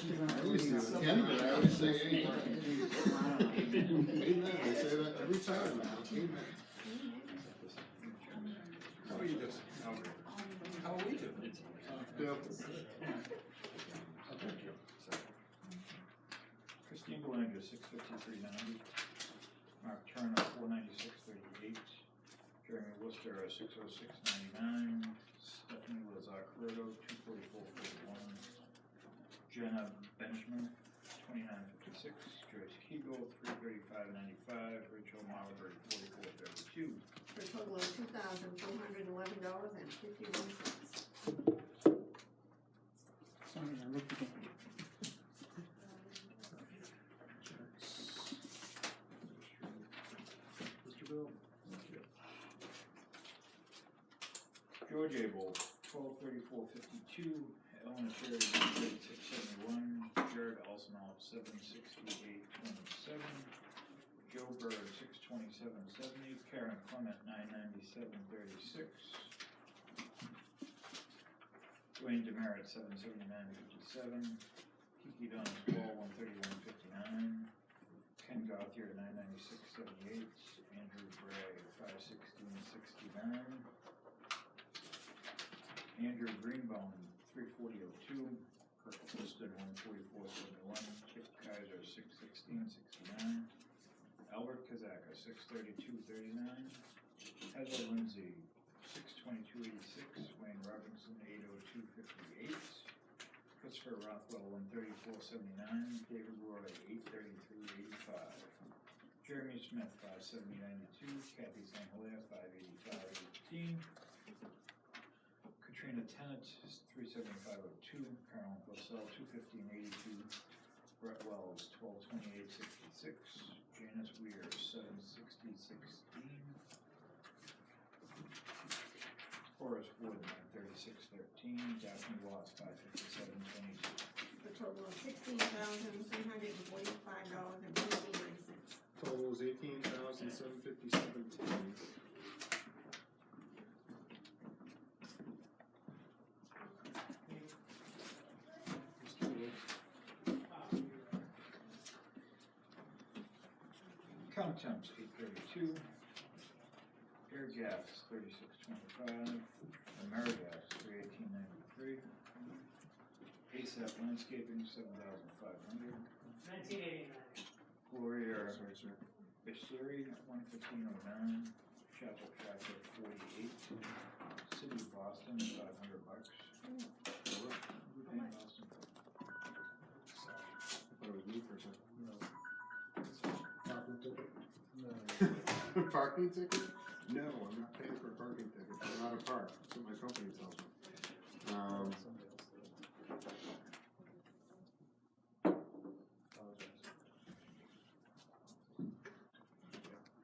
I always do it again, but I always say amen. Amen, I say that every time now, amen. How are you doing? How are we doing? Bill. Thank you. Christine Belanger, 653.90. Mark Turner, 496.38. Jeremy Worcester, 606.99. Stephanie Lazar-Corrido, 244.41. Jenna Benjamin, 29.56. Joyce Kegel, 335.95. Rachel Marbury, 44.32. For a total of $2,411.51. Sorry, I looked again. Mr. Bill. George Abel, 1234.52. Eleanor Sherry, 3671. Jared Alsonov, 768.27. Joe Bird, 627.70. Karen Clement, 997.36. Dwayne Demerit, 779.57. Kiki Donis, 131.59. Ken Gothier, 996.78. Andrew Gray, 516.69. Andrew Greenbaum, 340.02. Kirk Liston, 144.71. Kip Kaiser, 616.69. Albert Kazaka, 632.39. Heather Lindsay, 622.86. Wayne Robinson, 802.58. Christopher Rothwell, 134.79. David Roy, 833.85. Jeremy Smith, 570.92. Kathy St. Hilaire, 585.18. Katrina Tennant, 375.02. Carolyn Glassell, 215.82. Brett Wells, 1228.66. Janice Weir, 760.16. Horace Wood, 936.13. Daphne Watts, 557.22. For a total of $16,345.59. Total is $18,757.10. Count temps, 832. Air gas, 3625. Amerigas, 318.93. ASAP landscaping, 7,500. 1989. Gloria Sorry, sir. Bishiri, 115.09. Chapel Traffic, 48. City of Boston, $500. Who paid Boston? I thought it was me for a second. Parking ticket? Parking ticket? No, I'm not paying for a parking ticket. I'm not a park. That's what my company tells me.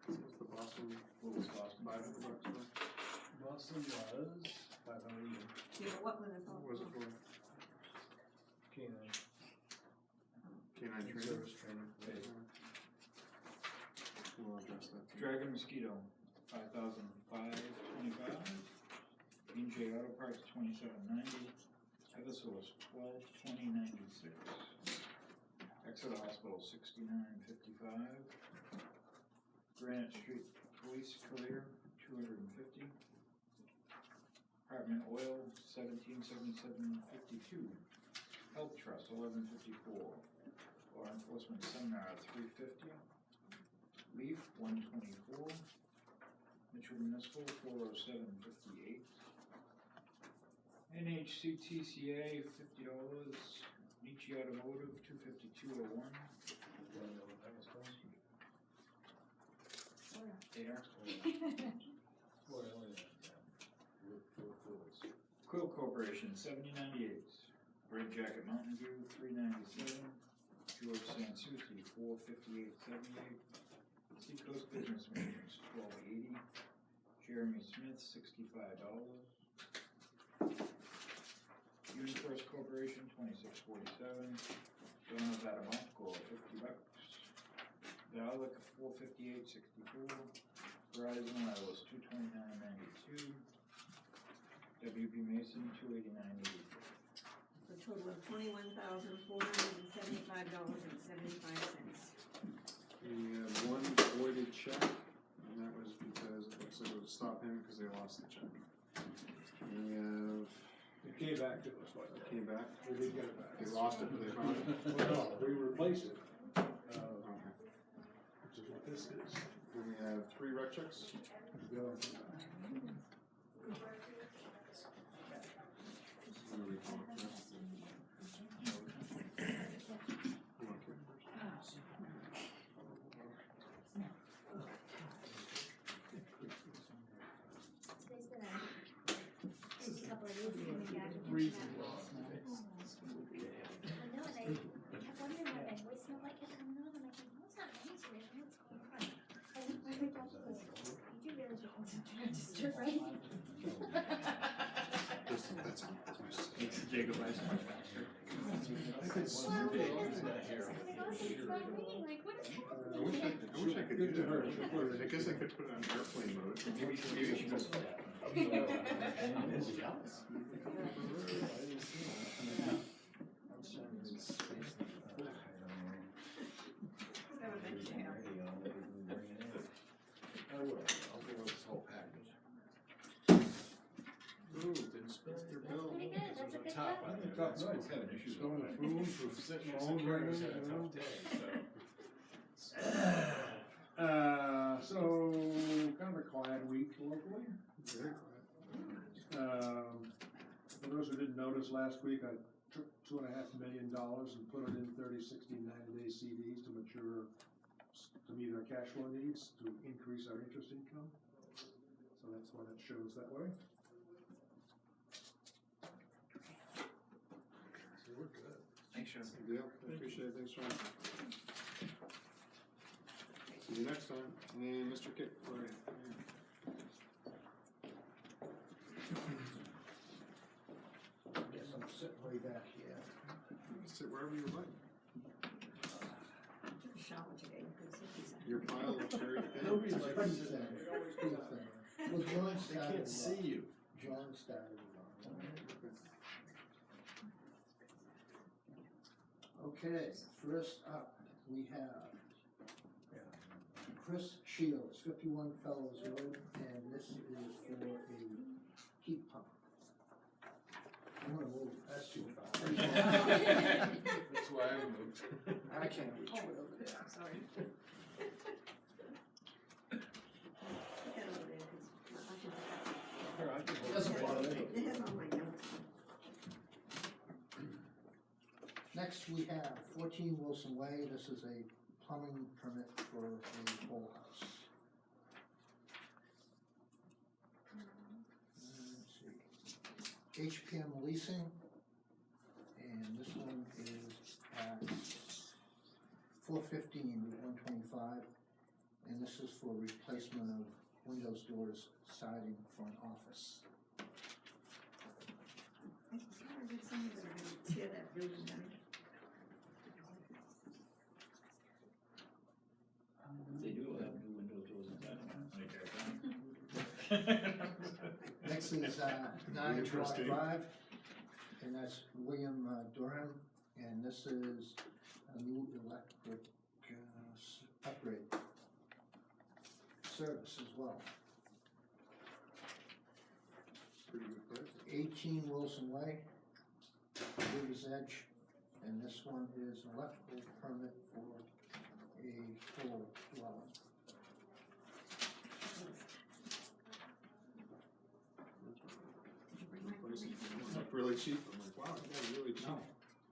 What's the Boston? What was Boston? $500 for? Boston was 500. You know, what was it What called? was it for? Canine. Canine training? Service training. We'll address that. Dragon Mosquito, 5,525. NJ Auto Parts, 2790. Eversource, 1220.96. Exeter Hospital, 6955. Granite Street Police Career, 250. Department Oil, 1777.52. Health Trust, 1154. Law Enforcement Seminar, 350. Leaf, 124. Mitchell Municipal, 407.58. NHCTCA, $50. Nietzsche Automotive, 252.01. Air. Quill Corporation, 7098. Red Jacket Mountain View, 397. George Sansucci, 458.78. Seacoast Business Machines, 1280. Jeremy Smith, $65. UniFirst Corporation, 2647. Donna Vatamonco, $50. Dalek, 458.64. Verizon Wireless, 229.92. WB Mason, 289.84. For a total of $21,489.81. $75.75. We have one voided check, and that was because it looks like it would stop him because they lost the check. We have, It came back to us like it that. came back, We did get it back. they lost it, but they found it. Well, no, we replaced it, Okay. which is what this is. Then we have 3 rec checks. The other thing. What do we call it? Chris? You want Kip first? There's been a couple of days coming back. and Reason. I know, and I kept wondering why my voicemail light kept coming on, and I'm like, no, it's not answering, I know what's going on. And then my dad goes, you do realize your phone's not registered, right? That's all. Makes the gigabytes much faster. Well, it is. It's like, oh, it's not ringing, like, what is happening? I wish I could do that. I guess I could put it on airplane mode. Maybe she goes. That would make you happy. I will, I'll give us this whole package. Ooh, didn't spill your bill. Pretty good, that's a good Top, job. I think that's Nice. having issues Stolen with food, Security's had a tough day, so. Kind of a quiet week locally. Very For those who didn't notice, last week I took $2.5 million and put it in 30, 60, 90-day CDs to mature, to meet our cash flow needs, to increase our interest income. So that's why it shows that way. So we're good. Thanks, Sean. Yeah, I appreciate it, thanks, Sean. See you next time, and Mr. Kip, go ahead. Guess I'm sitting way back here. Sit wherever you like. Took a shower today, you could see these. Your pile looks very thin. Nobody likes to see that. Well, John They started can't it see on. you. John started it on. Okay, first up, we have Chris Shields, 51 Fellows Road, and this is for a heat pump. I'm gonna move, that's too far. That's why I moved. I can't reach Oh, it over there. sorry. Put that over there, 'cause I can- Here, I can hold Doesn't it. bother me. It has all my notes. Next, we have 14 Wilson Way. This is a plumbing permit for a whole house. Let's see. HPM leasing, and this one is at 415 to 125, and this is for replacement of windows, doors, siding for an office. I thought I read somewhere that are gonna tear that building down. They do have new window doors inside of them. Next is 9 Interesting. Drive, and that's William Durham, and this is a new electric upgrade service as well. Pretty good place. 18 Wilson Way, River's Edge, and this one is an electrical permit for a full dwelling. Place is really cheap. I'm like, wow, that guy's really cheap. No,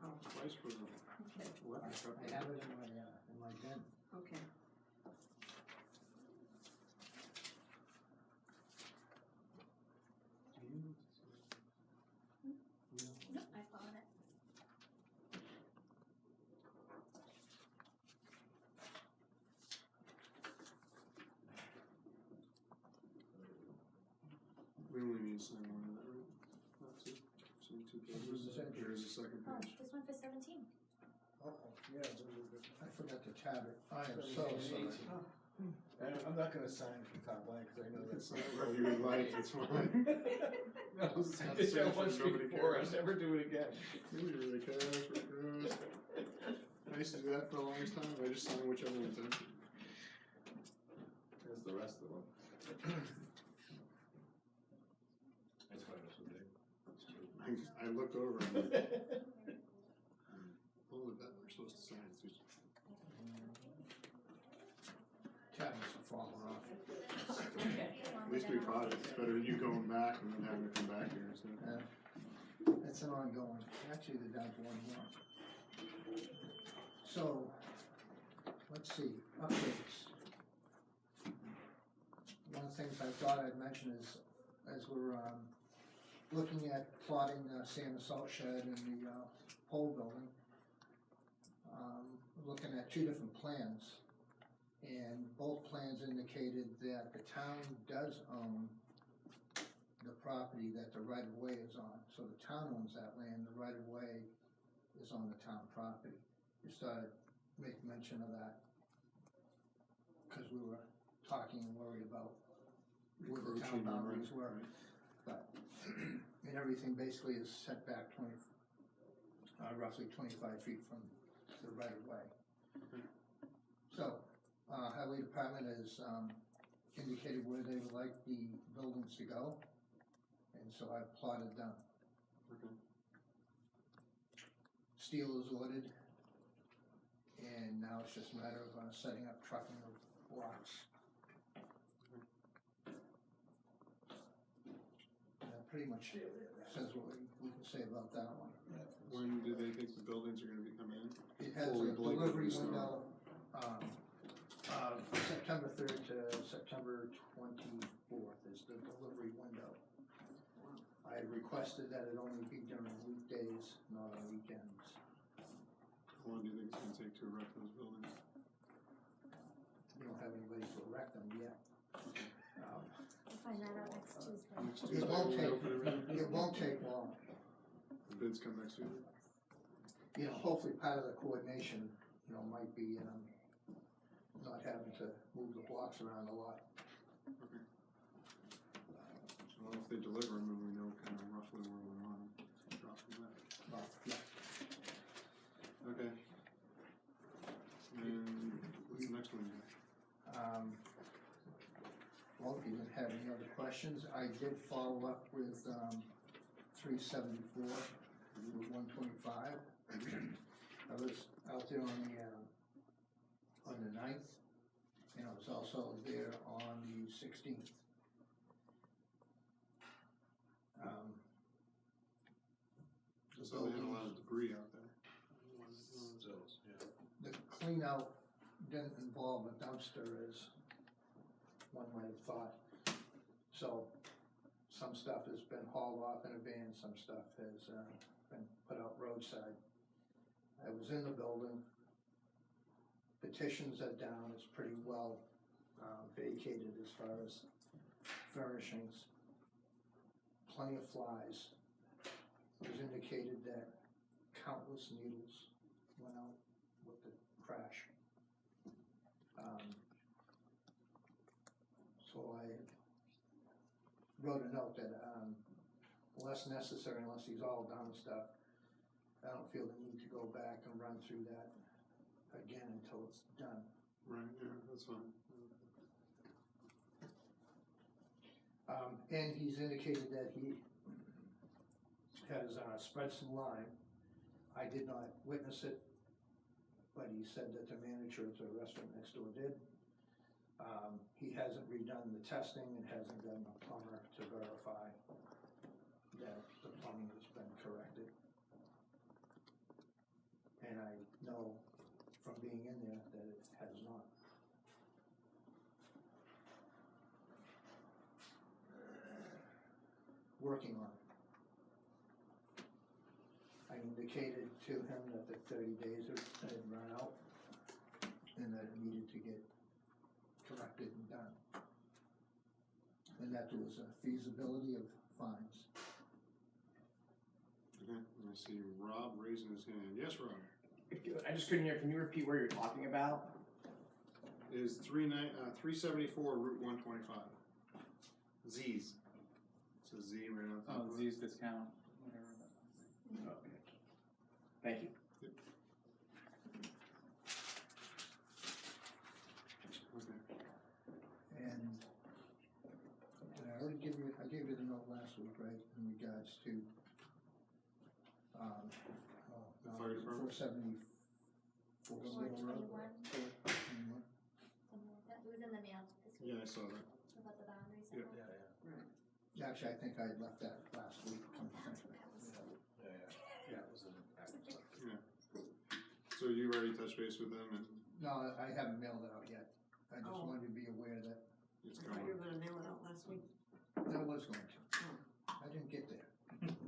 Oh, Price for the okay, electric I company. have it in my den. okay. Nope, I followed it. We only need to sign one of that, right? Not two. Sign 2 pages. There's a second Oh, page. this one for 17. Uh-oh, yeah, I forgot to tab it. I am so sorry. I'm not gonna sign from top line, cause I know It's that's. not what you would like, it's fine. I did that once Nobody before, cares. I'll never do it again. Nobody really cares, who cares? I used to do that for the longest time, I just signed whichever one's in. Here's the rest of them. That's why it was so big. It's true. I looked over and, oh, that we're supposed to sign, it's just, Cabinets are falling off. at least we caught it, it's better than you going back and then having to come back here, so. It's an ongoing, actually, they're down to one more. So, let's see, updates. One of the things I thought I'd mention is, as we're, looking at plotting the sand and salt shed and the, pole building, looking at two different plans. And both plans indicated that the town does own the property that the right-of-way is on. So the town owns that land, the right-of-way is on the town property. Just thought I'd make mention of that, because we were talking and worried about where the town Encroaching on boundaries were. right. But, and everything basically is set back roughly 25 feet from the right-of-way. So, Highway Department has, indicated where they would like the buildings to go, and so I've plotted them. Okay. Steel is ordered, and now it's just a matter of, setting up trucking of blocks. That pretty much says what we can say about that one. When do they think the buildings are gonna be coming in? It has Before we a blanket delivery this window, September 3rd to September 24th is the delivery window. I requested that it only be during weekdays, not on weekends. How long do you think it's gonna take to erect those buildings? We don't have anybody to erect them yet. We'll find that out next Tuesday. Next It Tuesday won't when we take, open everything? it won't take long. The bids come next week? You know, hopefully part of the coordination, might be, not having to move the blocks around a lot. Okay. Well, if they deliver them, then we know kind of roughly where we want them. Drop from there. Well, yeah. Okay. And what's the next one? Well, if you didn't have any other questions, I did follow up with, 374 with 125. I was out there on the 9th, and I was also there on the 16th. The So they had a lot buildings, of debris out there. the clean out didn't involve a dumpster as one might have thought. So, some stuff has been hauled off in a van, some stuff has, been put out roadside. I was in the building. Petitions are down, it's pretty well, vacated as far as furnishings. Plenty of flies. It was indicated that countless needles went out with the crash. So I wrote a note that, less necessary unless he's all done stuff. I don't feel the need to go back and run through that again until it's done. Right, yeah, that's fine. And he's indicated that he has, spread some lime. I did not witness it, but he said that the manager at the restaurant next door did. He hasn't redone the testing and hasn't gotten a plumber to verify that the plumbing has been corrected. And I know from being in there that it has not. Working on it. I indicated to him that the 30 days had run out and that it needed to get corrected and done. And that there was a feasibility of fines. Okay, and I see Rob raising his hand. Yes, Rob? I just couldn't hear. Can you repeat where you're talking about? Is 374 Route 125. Z's. It's a Z right on top of it. Z's discount, whatever. Okay. Thank you. department? 474. 421, 421. something like that. It was in the mail this week. Yeah, I saw that. About the boundaries. Yeah. Actually, I think I left that last week. come to That's think what of it. that was. Yeah, it was in the package. So you already touched base with them and No, I haven't mailed it out yet. I just Oh. wanted to be aware that it's I thought you going? were gonna mail it out last week. I was going to. I didn't get there.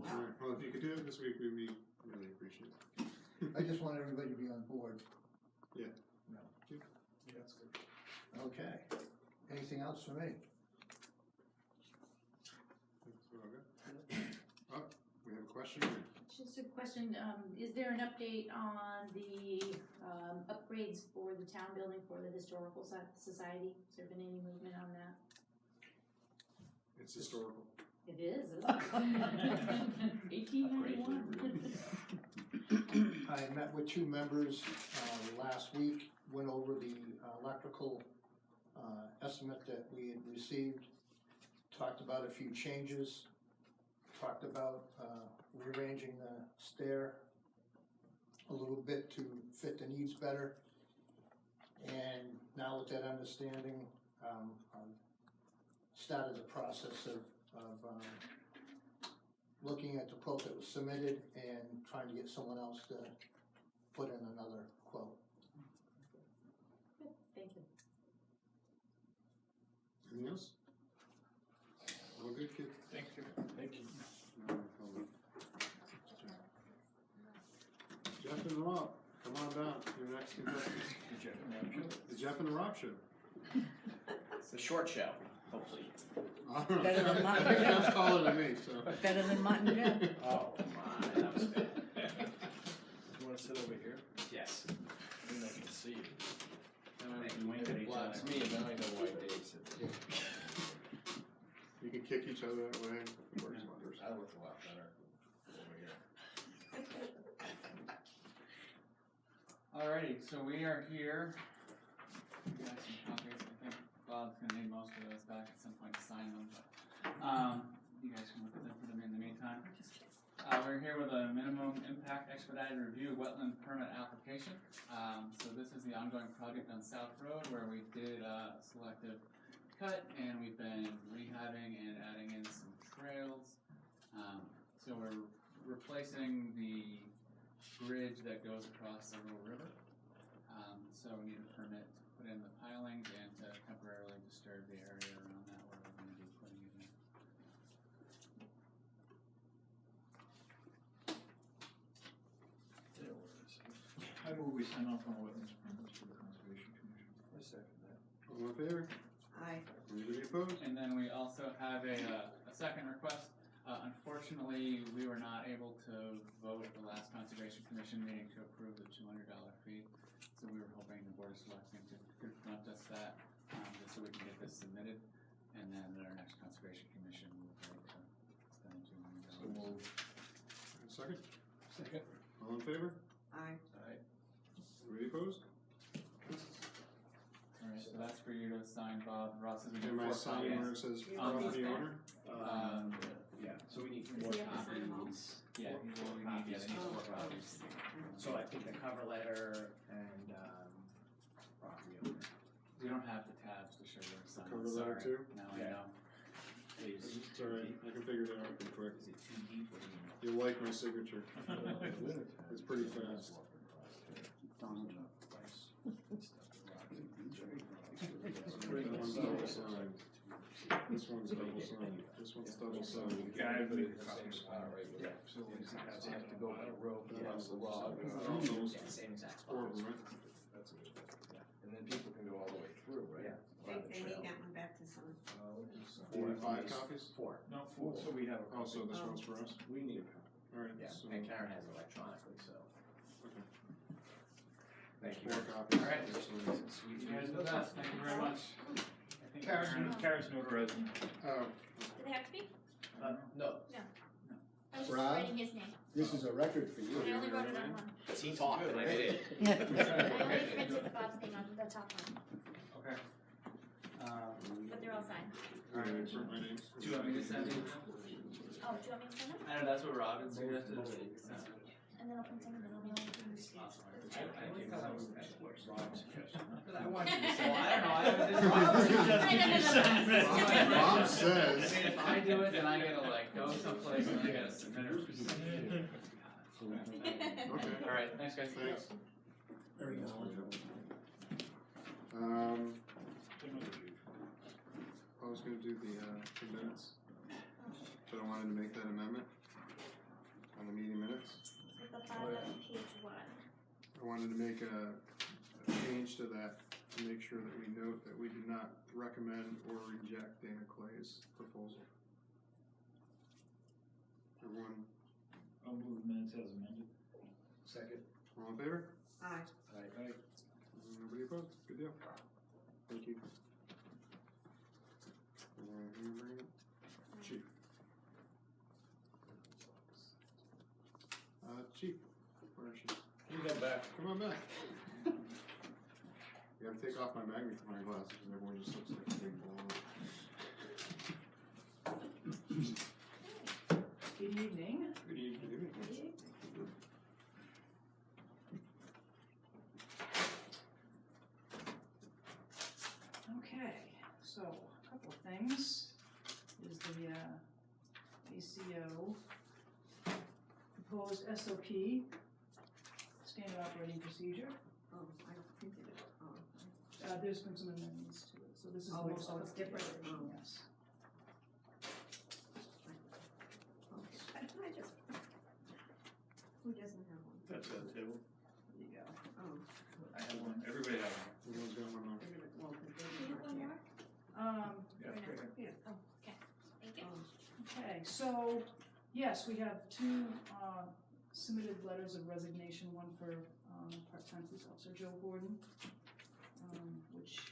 Alright, well, if you could do it this week, we'd be really appreciate it. I just want everybody to be on board. Yeah. No. That's good. Okay. Anything else for me? That's all good. Oh, we have a question? Just a question, is there an update on the, upgrades for the town building for the historical society? Has there been any movement on that? It's historical. It is, isn't it? 1891. I met with two members, last week, went over the electrical, estimate that we had received, talked about a few changes, talked about, rearranging the stair a little bit to fit the needs better. And now with that understanding, I've started the process of looking at the quote that was submitted and trying to get someone else to put in another quote. Good, thank you. Anything else? All good, kid? Thank you. Thank you. Jeff and Rob, come on down, your next contestants. The Jeff and the Rob show. It's a short show, hopefully. I don't know. Better than mine. Jeff's taller than me, so. But better than Mutton Jeff. Oh, my, that was bad. You wanna sit over here? Yes. Then I can see you. It blocks me, and now I know why Dave said that. You can kick each other that way. It works wonders. I look a lot better over here. Alrighty, so we are here. We got some copies. I think Bob's gonna need most of those back at some point to sign them, but, you guys can look at them for them in the meantime. We're here with a minimum impact expedited review wetland permit application. So this is the ongoing project on South Road where we did a selective cut and we've been rehabbing and adding in some trails. So we're replacing the bridge that goes across the Little River. So we need a permit to put in the pilings and to temporarily disturb the area around that where we're gonna be putting it in. There it is. I move we sign off on wetlands permits for the Conservation Commission. I second that. All in favor? Aye. Anybody opposed? And then we also have a second request. Unfortunately, we were not able to vote at the last Conservation Commission meeting to approve the $200 fee. So we were hoping the Board of Selectmen could grant us that, just so we can get this submitted. And then at our next Conservation Commission, we'll vote to spend $200. So moved. Second? Second. All in favor? Aye. Aye. Anybody opposed? Alright, so that's for you to sign, Bob. Ross is Am I signing where it says property owner? Yeah, so we need Does four he have to sign them all? copies. Yeah, Four we need, yeah, copies. they need 4 copies. So I think the cover letter and, property owner. We don't have the tabs to show you're signed, Cover letter sorry. too? Now I Yeah. know. Please. It's alright, I can figure it out pretty quick. Is it too deep? What do you mean? You'll like my signature. It's pretty fast. That one's double signed. This one's double signed. This one's double signed. Yeah, so we have to go on a road across the log. Those Yeah, same exact four spot. of them, right? That's a good thing. And then people can go all the way through, right? Yeah. They need that one back to sign. You need 5 copies? Four. No, four, so we have a. Oh, so this one's for us? We need a copy. Alright, Yeah, so, and Karen has it electronically, so. okay. Thank you. 4 copies. Alright. Excellent. You guys are the best, thank you very much. I think Karen's notarizing. Oh, Do they have to be? No, I was just Rob? writing his name. This is a record for you. I only wrote it on one. he talked and I did it. I only printed Bob's name on the top one, Okay. but they're all signed. alright, I print my name. Do you want me to send it? Oh, do you want me to send them? I know, that's what Rob had suggested. and then I'll put some in the middle. I like how that was Rob's suggestion. Not that I want wanted you to to say, well, I don't know, Mom says. I mean, if I do it, then I gotta like go someplace and I gotta submit it. Okay. Alright, thanks guys. Thanks. Very knowledgeable. I was gonna do the minutes, but I wanted to make that amendment on the meeting minutes. It's at the bottom of page 1. I wanted to make a change to that, to make sure that we note that we do not recommend or reject Dana Clay's proposal. Everyone, I'll move the minutes as amended. Second. all in favor? Aye. Aye. Nobody opposed? Good deal. Thank you. Who you bring it? Chief. Chief, where is she? You go back. Come on back. You gotta take off my magnifying glasses because everyone just looks like a big ball. Good evening. Good evening. Okay, so a couple of things. Is the ACO proposed SOP, standard operating procedure. Oh, I printed it. There's been some amendments to it, so this is the Oh, most it's up-to-date different. version, Oh. yes. I just, who doesn't have one? That's it, too. There you go. Oh, I have one, everybody has one. Everyone's got one on. wait a minute, well, the Do you date want one is more? Or Um, Yeah, no? right here. Oh, okay. Thank you. Okay, so, yes, we have two submitted letters of resignation, one for part-time police officer Joe Gordon, which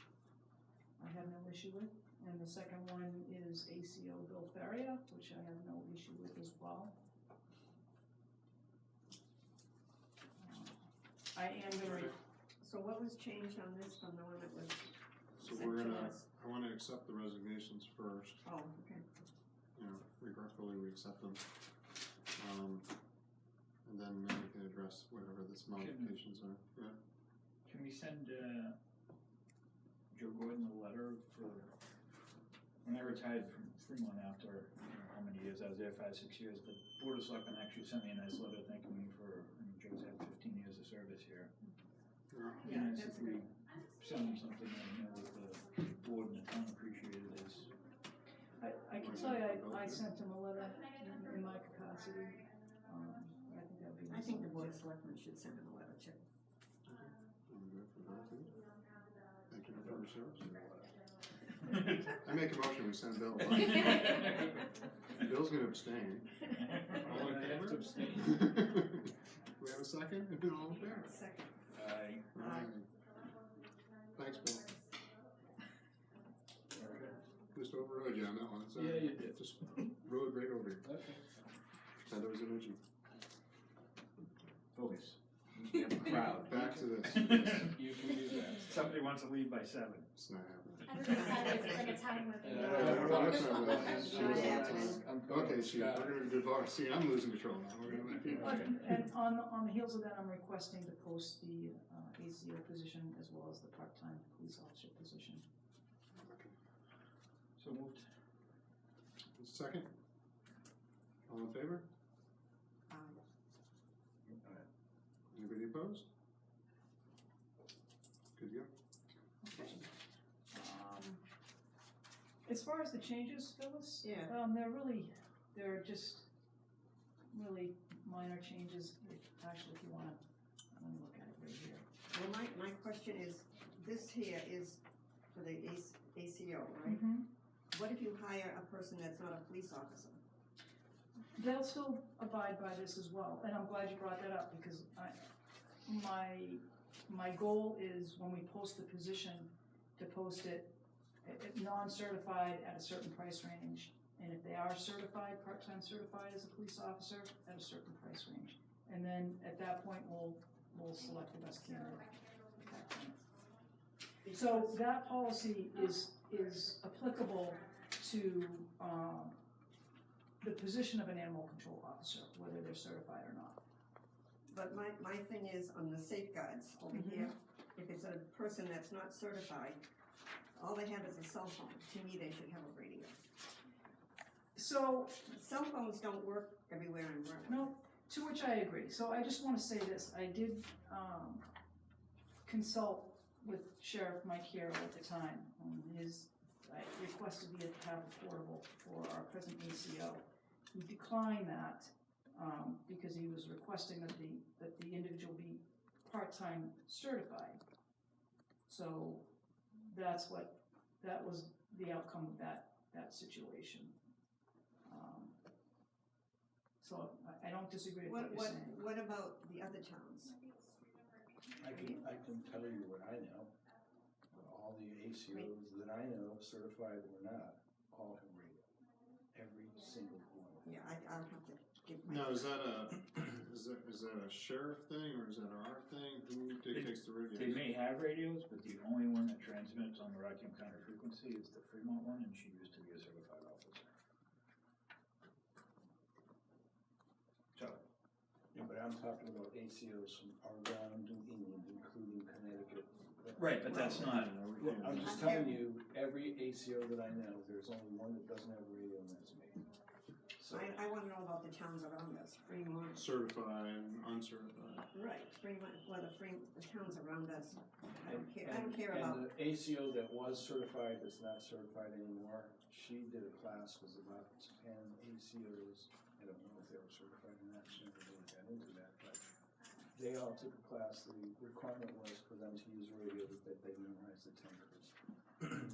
I have no issue with, and the second one is ACO Bill Faria, which I have no issue with as well. I am gonna, So what was changed on this from the one that was So sent we're to gonna, us? I wanna accept the resignations first, Oh, okay. you know, regretfully we accept them. And then we can address whatever this modifications are, yeah. Can we send, Joe Gordon a letter for, when I retired from Fremont after, I don't know how many years, I was there 5-6 years, the Board of Selectmen actually sent me a nice letter thanking me for, Joe's had 15 years of service here. Yeah, Nice that's if we send him something that, you know, that the board and the town appreciated his. I can tell you, I sent him a letter in my capacity. I think that'd be. I think the Board of Selectmen should send him a letter too. I'm good for that too. Thank you for your service. I make a motion, we send Bill a letter. Bill's gonna abstain. All in I have favor? to abstain. Do we have a second? All in favor? Second. Aye. Aye. Thanks, Bill. Just overrode you on that one, so. Yeah, you did. Just rode right over you. Okay. Said there was an issue. Focus. We have a crowd. Back to this. You can do that. Somebody wants to leave by 7. It's not happening. I don't know how it is, it's like a town working. Well, that's not really- It's not happening. Okay, Chief, we're gonna divorce. See, I'm losing control now. We're gonna let you. And on the heels of that, I'm requesting to post the ACO position as well as the part-time police officer position. So moved. Second? All in favor? Anybody opposed? Good to go. Okay. As far as the changes, Phyllis? Yeah. They're just really minor changes. Actually, if you wanna, let me look at it right here. Well, my question is, this here is for the ACO, right? Mm-hmm. What if you hire a person that's not a police officer? They'll still abide by this as well, and I'm glad you brought that up, because my goal is when we post the position, to post it non-certified at a certain price range, and if they are certified, part-time certified as a police officer, at a certain price range. And then at that point, we'll select the best candidate at that point. So that policy is applicable to the position of an animal control officer, whether they're certified or not. but my thing is on the safeguards over here, if it's a person that's not certified, all they have is a cell phone. To me, they should have a radio. So, Cell phones don't work everywhere in Brentwood. no, to which I agree. So I just wanna say this, I did, consult with Sheriff Mike Hero at the time, on I requested he have a portable for our present ACO. He declined that, because he was requesting that the individual be part-time certified. So that was the outcome of that situation. So I don't disagree with what you're saying. What about the other towns? I can tell you what I know. All the ACOs that I know, certified or not, all have radio. Every single one. Yeah, I'll have to give my. Now, is that a sheriff thing, or is that our thing? Who dictates the radios? They may have radios, but the only one that transmits on the Rockingham County frequency is the Fremont one, and she used to be a certified officer. So, Yeah, but I'm talking about ACOs from around New England, including Connecticut. right, but that's not, Well, I'm just telling you, every ACO that I know, there's only one that doesn't have a radio, and that's me. So, I wanna know about the towns around us, Fremont. Certified, uncertified. Right, Fremont, well, the towns around us, I don't care about. And the ACO that was certified, that's not certified anymore, she did a class, was about 10 ACOs. I don't know if they were certified or not, she never really got into that, but they all took a class. The requirement was for them to use a radio that they memorized the 10 codes.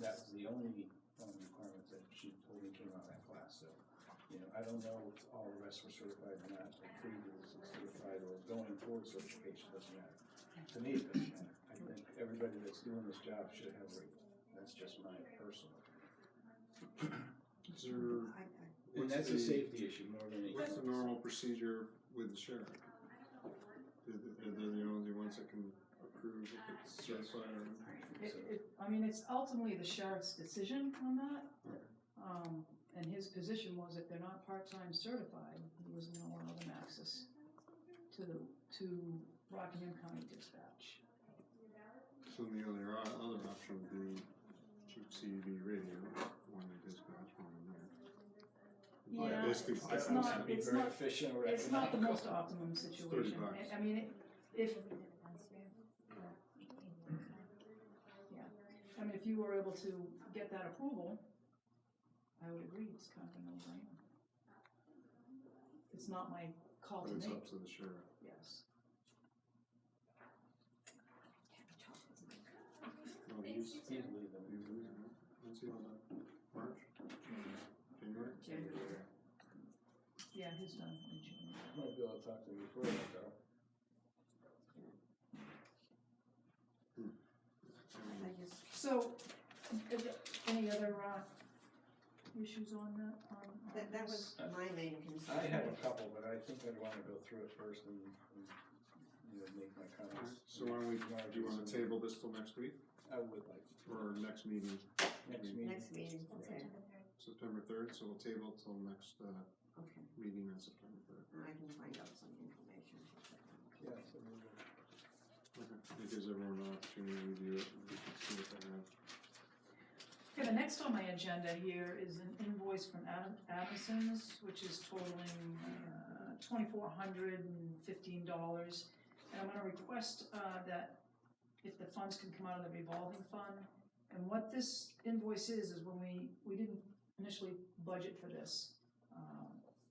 That was the only requirement that she told me came out of that class, so. You know, I don't know if all the rest were certified or not, but previous certified or going towards certification doesn't matter. To me, it doesn't matter. I think everybody that's doing this job should have radio. That's just my personal. Is there, And that's a safety issue more than anything. what's the normal procedure with the sheriff? They're the only ones that can approve if it's certified or not? I mean, it's ultimately the sheriff's decision on that. And his position was if they're not part-time certified, he wasn't gonna allow them access to Rockingham County Dispatch. So the other option would be cheap CB radio, one they dispatch, one in there. Yeah, Basically, it's That not, would be it's very not, efficient or it's not the most economical. optimum situation. $30. I mean, if, I mean, if you were able to get that approval, I would agree, it's kind of a no-brainer. It's not my call But to it's make, up to the sheriff. yes. Well, he's leaving. When's he on that? March? January? Yeah, he's done in June. Might be able to talk to me before that though. I just, So, any other, issues on that, that was my main concern. I have a couple, but I think I'd wanna go through it first and you know, make my comments. So why don't we, do you wanna table this till next week, I would like, or next meeting, next meeting. Next meeting, okay, September 3rd, so we'll table it till next, okay, meeting on September 3rd. I can find out some information. Yeah, so we'll go. Okay, it gives everyone an opportunity to review it, and we can see what they have. Okay, the next on my agenda here is an invoice from Addison's, which is totaling $2,415. And I'm gonna request that if the funds can come out of the revolving fund. And what this invoice is when we didn't initially budget for this.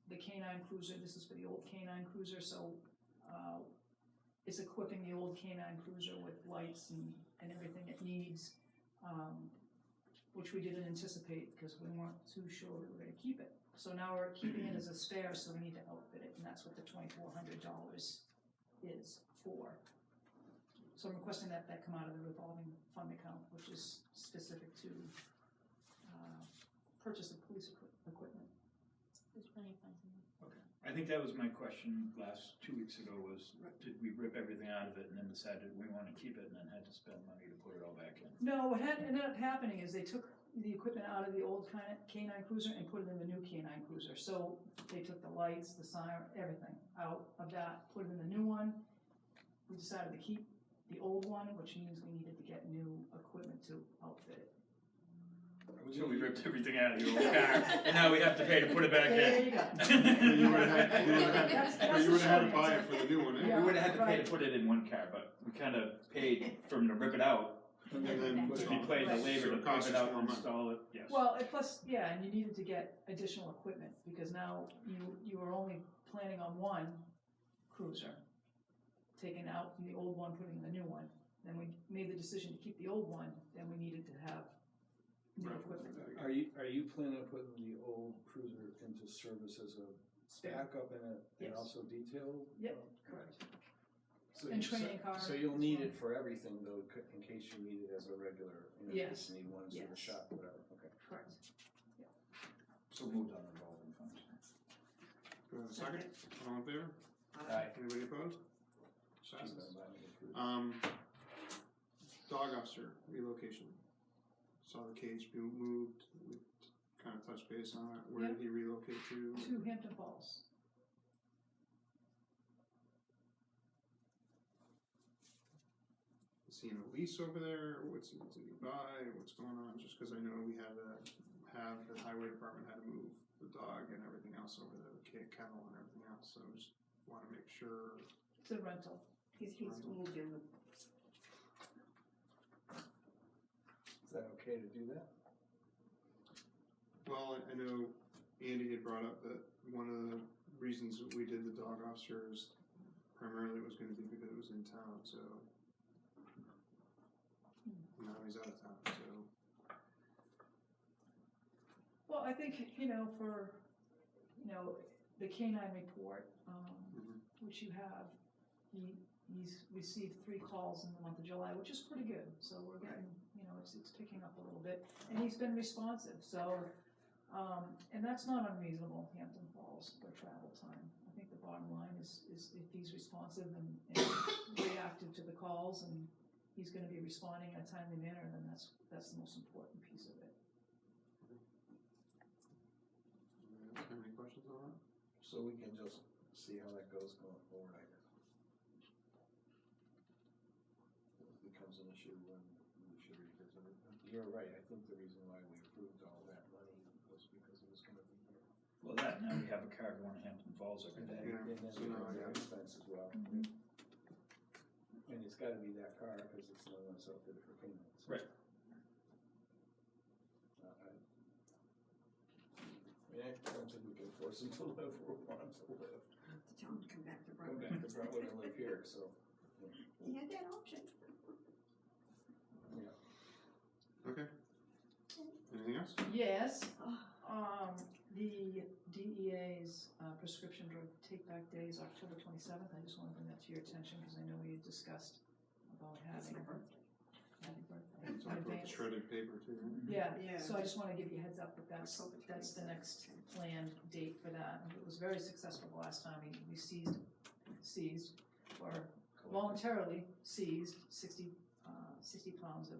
The K-9 cruiser, this is for the old K-9 cruiser, so it's equipping the old K-9 cruiser with lights and everything it needs. Which we didn't anticipate because we weren't too sure we were gonna keep it. So now we're keeping it as a spare, so we need to outfit it, and that's what the $2,400 is for. So I'm requesting that come out of the revolving fund account, which is specific to purchase of police equipment. There's plenty of funds in there. okay. I think that was my question 2 weeks ago was, did we rip everything out of it and then decided we wanted to keep it and then had to spend money to put it all back in? No, what ended up happening is they took the equipment out of the old K-9 cruiser and put it in the new K-9 cruiser. So they took the lights, the siren, everything out of that, put it in the new one. We decided to keep the old one, which means we needed to get new equipment to outfit it. So we ripped everything out of your old car, and now we have to pay to put it back There in. you go. You would've had, That's but you the would've had to short buy it answer. for the new one, eh? Yeah. We would've had to pay right. to put it in one car, but we kinda paid for them to rip it out, And then to be paid the Right. labor So to it costs rip it us out more and money. install it, yes. Well, and plus, yeah, and you needed to get additional equipment, because now you were only planning on one cruiser, taking out from the old one, putting in the new one. Then we made the decision to keep the old one, then we needed to have new Right. equipment. Are you planning on putting the old cruiser into service as a backup and Yes. also detail? Yep, correct. So And you- training so- car So you'll as need well. it for everything though, in case you need it as a regular, you know, in Yes. case you need one for the Yes. shop, whatever, okay. Correct. So moved on revolving funds. Do I have a second? All in favor? Aye. Anybody opposed? She's Passes. gonna buy me a cruiser. Dog officer relocation. Saw the cage be moved, we kind of touched base on it, where did he relocate to? To Hampton Falls. Is he in a lease over there, did he buy, what's going on, just cause I know we had the highway department had to move the dog and everything else over there, the kennel and everything else, so just wanna make sure. It's a rental. He's moved in with, Is that okay to do that? Well, I know Andy had brought up that one of the reasons that we did the dog officers primarily was gonna be because it was in town, so. Now he's out of town, so. Well, I think, for, the K-9 report, Mhm. which you have, he's received 3 calls in the month of July, which is pretty good. So we're getting, it's picking up a little bit, and he's been responsive, so, and that's not unreasonable, Hampton Falls, for travel time. I think the bottom line is if he's responsive and reactive to the calls, and he's gonna be responding in a timely manner, then that's the most important piece of it. Anybody else have any questions on that? So we can just see how that goes going forward, I guess. If it becomes an issue, then we should revisit it. You're right, I think the reason why we approved all that money was because it was gonna be there. Well, that, now we have a car going to Hampton Falls every day. Yeah, And then so now I the got it. expense as well. Mhm. And it's gotta be that car, cause it's the one that's outfitted for payment. so. Right. I don't think we can force him to live where we want him to live. tell him to come back to Come Brentwood. back to Brentwood and live here, so. He had that option. Okay. Anything else? Yes, the DEA's prescription drug take-back day is October 27th. I just want to bring that to your attention because I know we had discussed about That's having. my birthday. Happy birthday. We talked about the Advance. shredded paper too, right? Yeah, Yeah. so I just want to give you a heads up that that's October the 27th. next planned date for that. And it was very successful the last time. We seized, or voluntarily seized 60 pounds of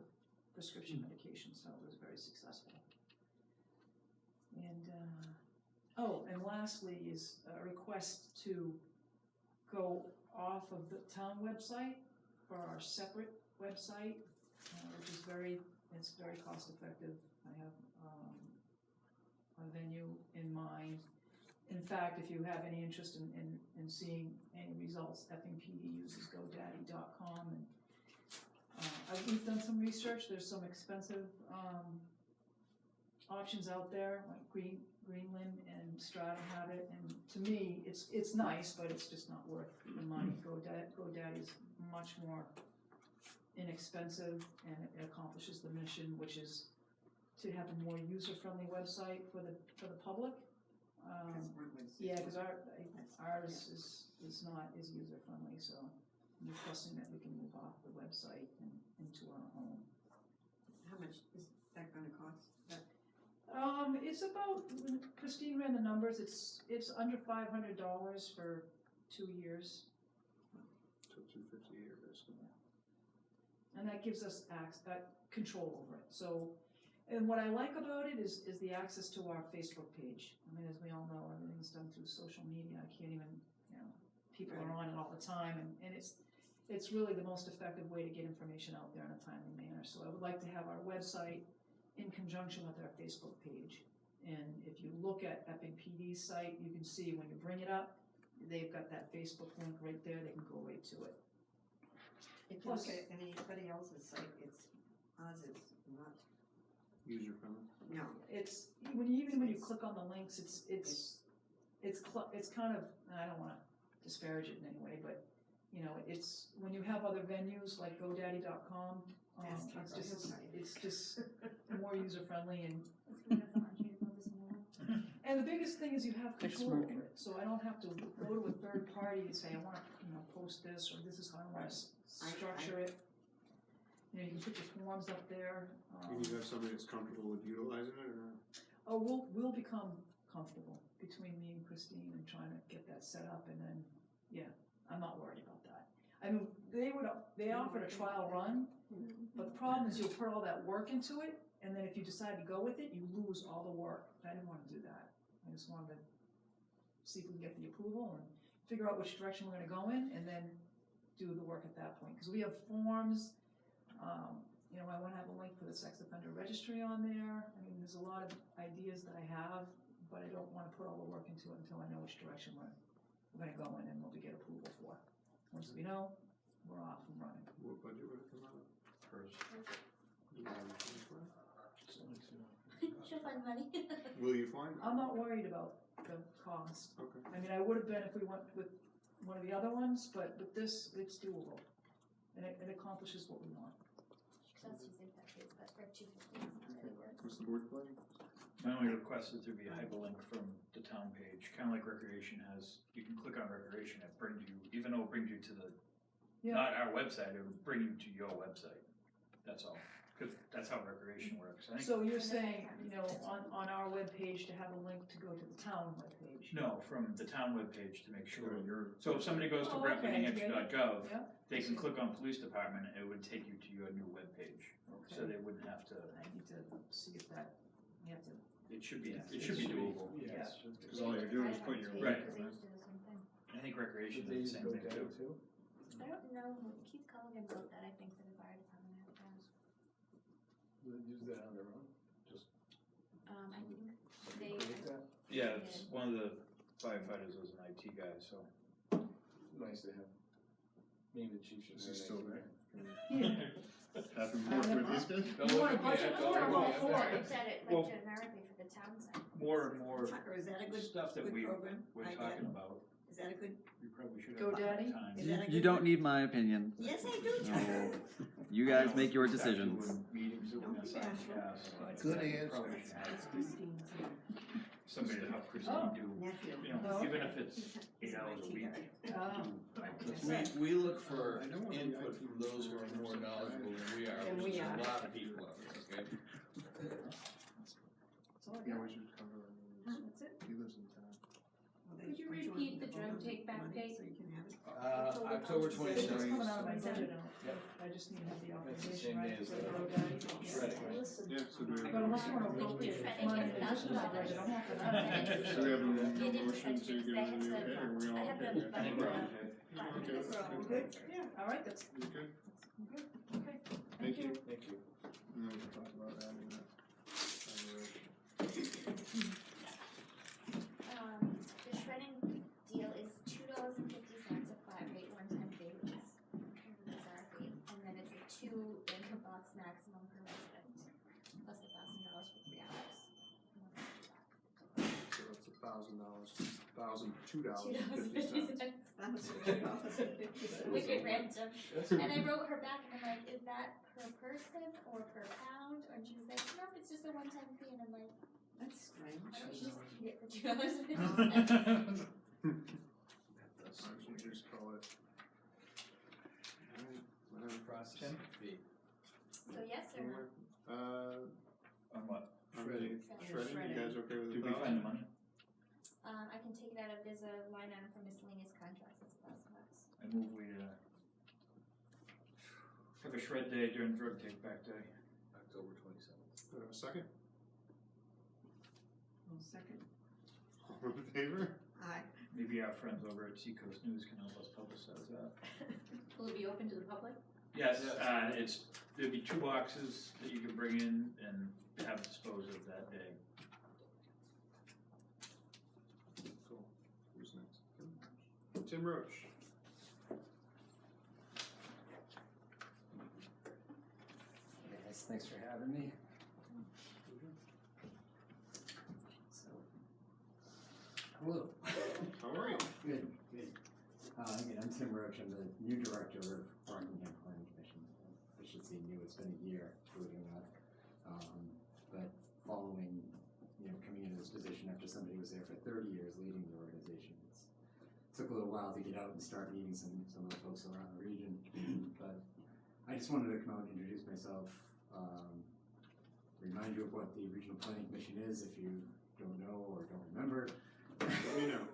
prescription medication, so it was very successful. And, and lastly is a request to go off of the town website for our separate website, which is it's very cost effective. I have, a venue in mind. In fact, if you have any interest in seeing any results, Epping PD uses GoDaddy.com, and we've done some research. There's some expensive options out there, like Greenland and Stratum have it, and to me, it's nice, but it's just not worth the money. GoDaddy is much more inexpensive, and it accomplishes the mission, which is to have a more user-friendly website for the public. Because Brentwood's- Yeah, because ours is not as user-friendly, so I'm requesting that we can move off the website and into our own. How much is that gonna cost? It's about, Christine ran the numbers, it's under $500 for 2 years, So $250 a year basically. and that gives us control over it. So And what I like about it is the access to our Facebook page. I mean, as we all know, everything's done through social media. I can't even, people are on it all the time, and it's really the most effective way to get information out there in a timely manner. So I would like to have our website in conjunction with our Facebook page. And if you look at Epping PD's site, you can see when you bring it up, they've got that Facebook link right there. They can go right to it. If you look at anybody else's site, ours is not, User friendly. no. It's even when you click on the links, it's kind of, I don't want to disparage it in any way, but it's when you have other venues like GoDaddy.com, it's just more user friendly and the biggest thing is you have control over it. So I don't have to go to a third party and say I want to post this or this is how I want to structure it. You can put your forms up there. Can you have somebody that's comfortable with utilizing it, or? Oh, we'll become comfortable between me and Christine and trying to get that set up, and then, I'm not worried about that. I mean, they offered a trial run, but the problem is you'll put all that work into it, and then if you decide to go with it, you lose all the work. I didn't want to do that. I just wanted to see if we can get the approval and figure out which direction we're gonna go in, and then do the work at that point. Because we have forms, I want to have a link for the sex offender registry on there. I mean, there's a lot of ideas that I have, but I don't want to put all the work into it until I know which direction we're going to go in and what we get approval for. Once we know, we're off and running. What budget would it come out of? First. She'll find money. Will you find it? I'm not worried about the cost. Okay. I mean, I would have been if we went with one of the other ones, but with this, it's doable. And it accomplishes what we want. That's just think that is, but for 250, it's not really worth. What's the board pleasure? My only request is there be a hyperlink from the town page, kind of like Recreation has. You can click on Recreation, it brings you, even though it brings you to not our website, it would bring you to your website. That's all, because that's how Recreation works. I think. So you're saying, on our webpage to have a link to go to the town webpage? No, from the town webpage to make sure. You're. So if somebody goes to brentwoodnewhampshire.gov, Yeah. they can click on police department, and it would take you to your new webpage. So Okay. they wouldn't have to, I need to see if that, you have to. it should be doable. Yes. Because all you're doing is putting your. Right. Because they used to do the same thing. I think Recreation Did they is use the same thing GoDaddy too. too? I don't know, Keith Culligan wrote that, I think, for the fire department. I have to ask. Do they use that on their own? Just I think they, create that? Yeah, it's one of the firefighters was an IT guy, so. Nice to have. Maybe the chief should. Is he still there? Yeah. Have him work with these guys? You want a budget for it, I'm all for I it. looked at it Well- like generically for the town side. More and more Or is that a good, stuff that good program? we're I talking get it. about, Is that a good, we probably should have. GoDaddy? time. is that a good? You don't need my opinion. Yes, I do, No. John. You guys make your Back to decisions. when Meetings that we're Don't gonna be sign, bashful. yeah, so Good we answer. probably should have That's Christine's somebody to help Oh. Christine do, nephew. Oh. even if it's He's 8 an hours a IT week. guy. do We look for I don't want the input IT from those who are more knowledgeable than we are, Than which we is are. a lot of people out there, okay? That's all I Yeah, got. we should cover it. That's it. He lives in town. Well, Could you aren't on repeat the vote drug on take back money, date? So you can have it. October It's 27th. coming out of my budget, Yep. I just need to have the That's the authorization, same day right? as for the GoDaddy. shredding, right? Yeah, so do we But have a unless you want to motion? appropriate Shredding money is in addition to the budget, I'm all for that. So we have a They did motion to decide give they it had a new to- head, or we all I have okay? the- I think we're okay. Okay, We're good? Yeah, all right, that's You good? good, okay, Thank you. Thank you. And then we can talk about adding that. The shredding deal is $2.50 a flat rate, one-time fee, which is bizarre fee, and then it's a 2 box maximum per resident, plus $1,000 for 3 hours. So that's $1,000, $1,002.50. $2.50. Make it random. And I wrote her back and I'm like, is that per person or per pound? And she was like, nope, it's just a one-time fee. And I'm like, That's strange. why don't you just get it for $2.50? Why don't you just call it? Alright, whatever. Processing fee. So yes or no? On what? Shredding, you guys okay with Did the we find the money? I can take it out of, there's a line item for miscellaneous contracts, it's $1,000. I move we, have a shred day during drug take back day. October 27th. Do I have a second? Well, second. All in favor? Aye. Maybe our friends over at Seacoast News can help us publicize that. Will it be open to the public? Yes, there'd be 2 boxes that you can bring in and have disposed of that day. Cool. Who's next? Tim Roach. Hey guys, thanks for having me. So, hello. How are you? Good, good. Again, I'm Tim Roach. I'm the new director of Rockingham Planning Commission. I should say new. It's been a year, believe it or not. But following, coming into this position after somebody was there for 30 years leading the organization, it took a little while to get out and start meeting some of the folks around the region. But I just wanted to come out and introduce myself, remind you of what the Regional Planning Commission is if you don't know or don't remember. We know.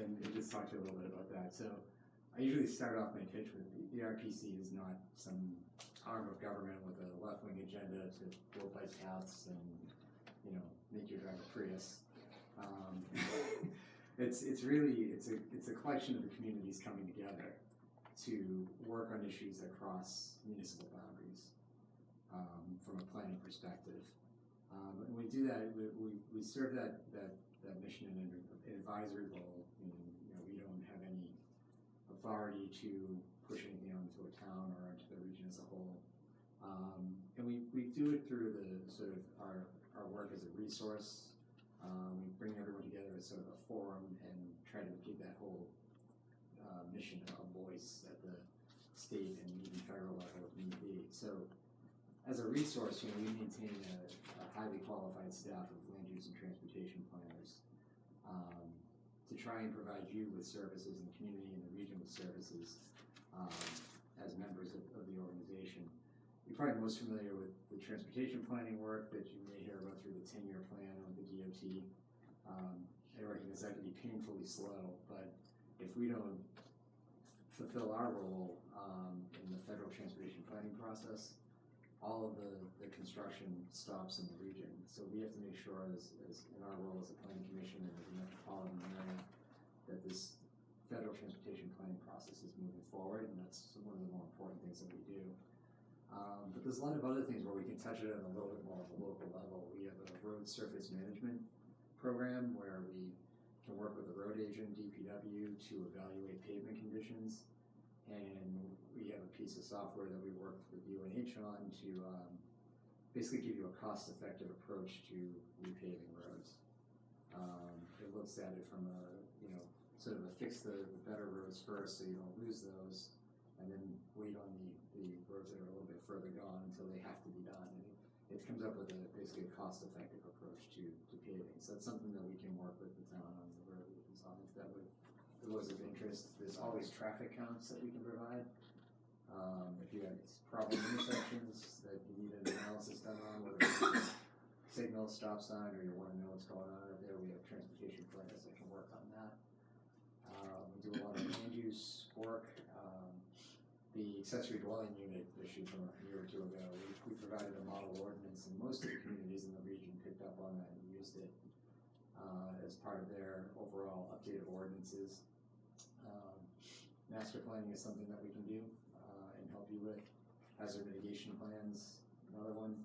And just talk to you a little bit about that. So I usually start off my pitch with the RPC is not some arm of government with a left-wing agenda to build bike paths and, make you drive a Prius. It's really a collection of the communities coming together to work on issues that cross municipal boundaries from a planning perspective. And we do that. We serve that mission in an advisory role. We don't have any authority to push anything onto a town or into the region as a whole. And we do it through the sort of our work as a resource. We bring everyone together as sort of a forum and try to give that whole mission a voice at the state and even federal level if need be. So as a resource, we maintain a highly qualified staff of land use and transportation planners to try and provide you with services and the community and the region with services as members of the organization. You're probably most familiar with the transportation planning work that you may hear about through the 10-year plan with the DOT. I recognize that can be painfully slow, but if we don't fulfill our role in the federal transportation planning process, all of the construction stops in the region. So we have to make sure as in our role as a planning commission and as a metropolitan area that this federal transportation planning process is moving forward, and that's one of the more important things that we do. But there's a lot of other things where we can touch it on a little bit more of a local level. We have a road surface management program where we can work with the road agent, DPW, to evaluate pavement conditions. And we have a piece of software that we work with UNH on to basically give you a cost-effective approach to repaving roads. It looks at it from a, sort of fix the better roads first so you don't lose those, and then wait on the roads that are a little bit further gone until they have to be done. And it comes up with basically a cost-effective approach to paving. So that's something that we can work with the town on the road design if that was of interest. There's always traffic counts that we can provide. If you have problem intersections that you need an analysis done on, whether it's a signal, stop sign, or you want to know what's going on out there, we have transportation planners that can work on that. We do a lot of land use work. The accessory dwelling unit issue from a year or two ago, we provided a model ordinance, and most of the communities in the region picked up on that and used it as part of their overall update of ordinances. Master planning is something that we can do and help you with. Hazard mitigation plans, another one.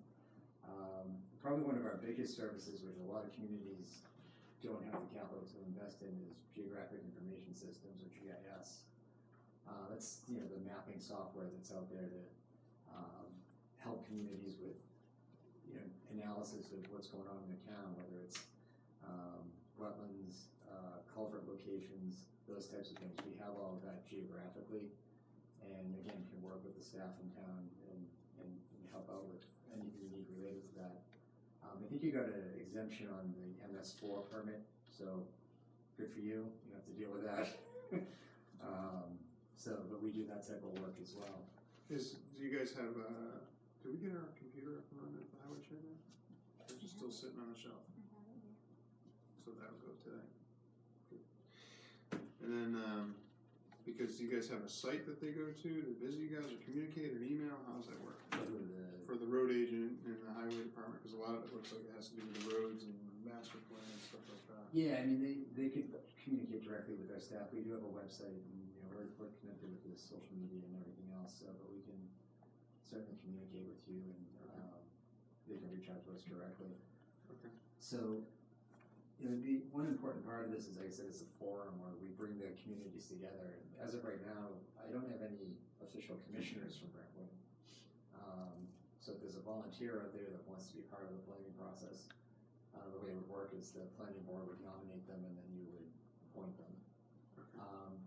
Probably one of our biggest services, which a lot of communities don't have the capital to invest in, is geographic information systems, or GIS. That's the mapping software that's out there to help communities with analysis of what's going on in their town, whether it's wetlands, culvert locations, those types of things. We have all of that geographically, and again can work with the staff in town and help out with anything you need related to that. I think you got an exemption on the MS4 permit, so good for you. You don't have to deal with that. But we do that type of work as well. Do you guys have, do we get our computer up and running at the highway shed now? Or is it still sitting on the shelf? So that'll go today. Good. And then, because you guys have a site that they go to visit you guys or communicate or email, how does that work? For the road agent engage in the highway department, cause a lot of it looks like it has to do with the roads and master plan and stuff like that. Yeah, I mean, they could communicate directly with our staff. We do have a website, and, you know, we're connected with the social media and everything else, so, but we can certainly communicate with you, and, they can reach out to us directly. Okay. So, you know, the one important part of this is, like I said, it's a forum where we bring the communities together. As of right now, I don't have any official commissioners from Brentwood. So if there's a volunteer out there that wants to be part of the planning process, the way it would work is the planning board would nominate them and then you would appoint them.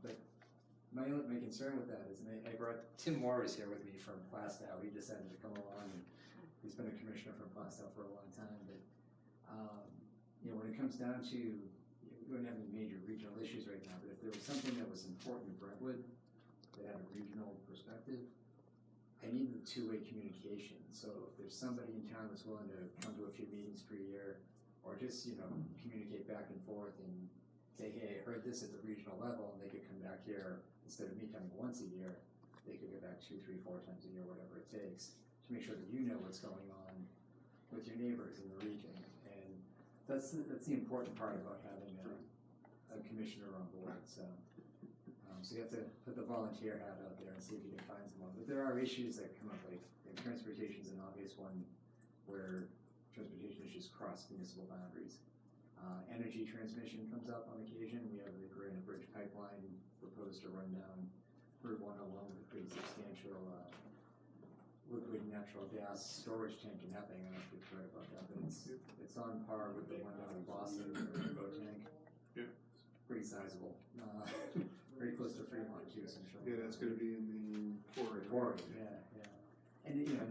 But my concern with that is, and I brought Tim Morris here with me from Plastow. He decided to come along, and he's been a commissioner from Plastow for a long time. But you know, when it comes down to, we don't have any major regional issues right now, but if there was something that was important to Brentwood that had a regional perspective, I need the two-way communication. So if there's somebody in town that's willing to come to a few meetings per year, or just, you know, communicate back and forth and say, hey, I heard this at the regional level, and they could come back here, instead of me coming once a year, they could go back 2, 3, 4 times a year, whatever it takes, to make sure that you know what's going on with your neighbors in the region. And that's the important part about having a commissioner on board. So you have to put the volunteer hat out there and see if you can find someone. But there are issues that come up, like transportation is an obvious one, where transportation issues cross municipal boundaries. Energy transmission comes up on occasion. We have the Granite Bridge pipeline proposed to run down Route 101 with a pretty substantial liquid natural gas storage tank in Epping. I don't know if you've heard about that, but it's on par with the one down in Boston, the boat tank. Yeah. Pretty sizable. Very close to Fremont too, essentially. Yeah, that's gonna be in the quarry. Quarry, yeah. And you know,